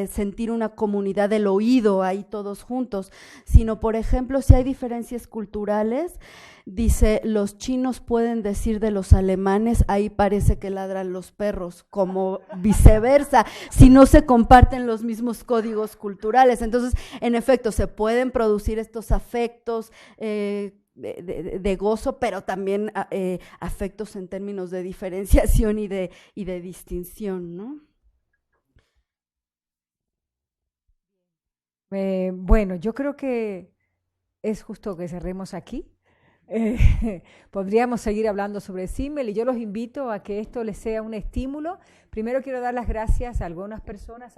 sentir una comunidad del oído ahí todos juntos, sino, por ejemplo, si hay diferencias culturales, dice, los chinos pueden decir de los alemanes, ahí parece que ladran los perros, como viceversa, si no se comparten los mismos códigos culturales. Entonces, en efecto, se pueden producir estos afectos de gozo, pero también afectos en términos de diferenciación y de distinción, ¿no? Bueno, yo creo que es justo que cerremos aquí, podríamos seguir hablando sobre CIMEL y yo los invito a que esto les sea un estímulo. Primero quiero dar las gracias a algunas personas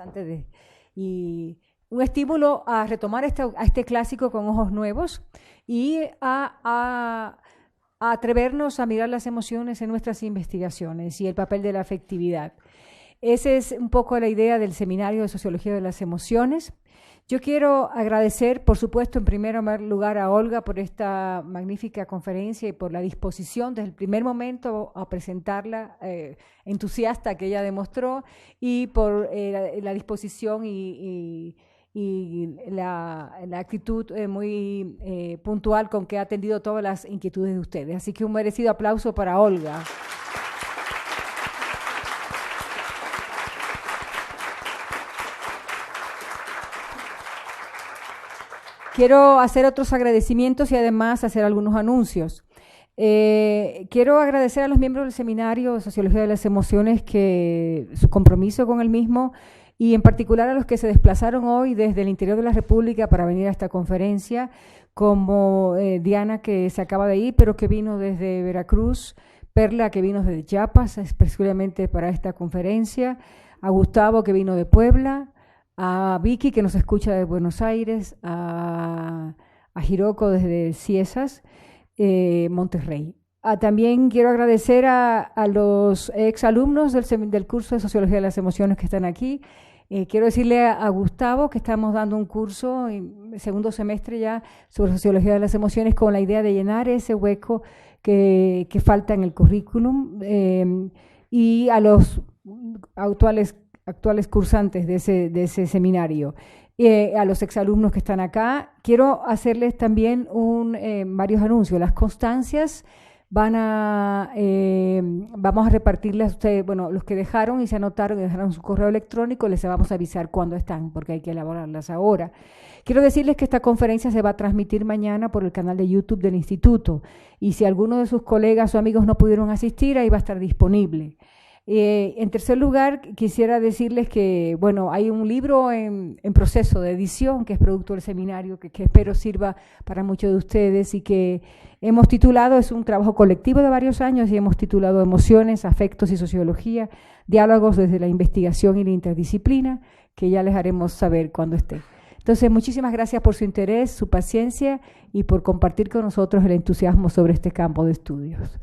y un estímulo a retomar a este clásico con ojos nuevos y a atrevernos a mirar las emociones en nuestras investigaciones y el papel de la afectividad. Esa es un poco la idea del Seminario de Sociología de las Emociones. Yo quiero agradecer, por supuesto, en primer lugar a Olga por esta magnífica conferencia y por la disposición desde el primer momento a presentarla, entusiasta que ella demostró, y por la disposición y la actitud muy puntual con que ha atendido todas las inquietudes de ustedes. Así que un merecido aplauso para Olga. Quiero hacer otros agradecimientos y además hacer algunos anuncios. Quiero agradecer a los miembros del Seminario de Sociología de las Emociones su compromiso con el mismo, y en particular a los que se desplazaron hoy desde el interior de la República para venir a esta conferencia, como Diana, que se acaba de ir, pero que vino desde Veracruz, Perla, que vino desde Chiapas, específicamente para esta conferencia, a Gustavo, que vino de Puebla, a Vicky, que nos escucha de Buenos Aires, a Hiroko desde Ciesas, Monterrey. También quiero agradecer a los exalumnos del curso de Sociología de las Emociones que están aquí. Quiero decirle a Gustavo que estamos dando un curso en segundo semestre ya sobre Sociología de las Emociones con la idea de llenar ese hueco que falta en el currículum, y a los actuales cursantes de ese seminario, a los exalumnos que están acá. Quiero hacerles también varios anuncios. Las constancias vamos a repartirlas a ustedes, bueno, los que dejaron y se anotaron y dejaron su correo electrónico, les vamos a avisar cuándo están, porque hay que elaborarlas ahora. Quiero decirles que esta conferencia se va a transmitir mañana por el canal de YouTube del Instituto, y si alguno de sus colegas o amigos no pudieron asistir, ahí va a estar disponible. En tercer lugar, quisiera decirles que, bueno, hay un libro en proceso de edición que es producto del seminario, que espero sirva para muchos de ustedes, y que hemos titulado, es un trabajo colectivo de varios años, y hemos titulado Emociones, Afectos y Sociología, diálogos desde la investigación y la interdisciplina, que ya les haremos saber cuando esté. Entonces, muchísimas gracias por su interés, su paciencia y por compartir con nosotros el entusiasmo sobre este campo de estudios.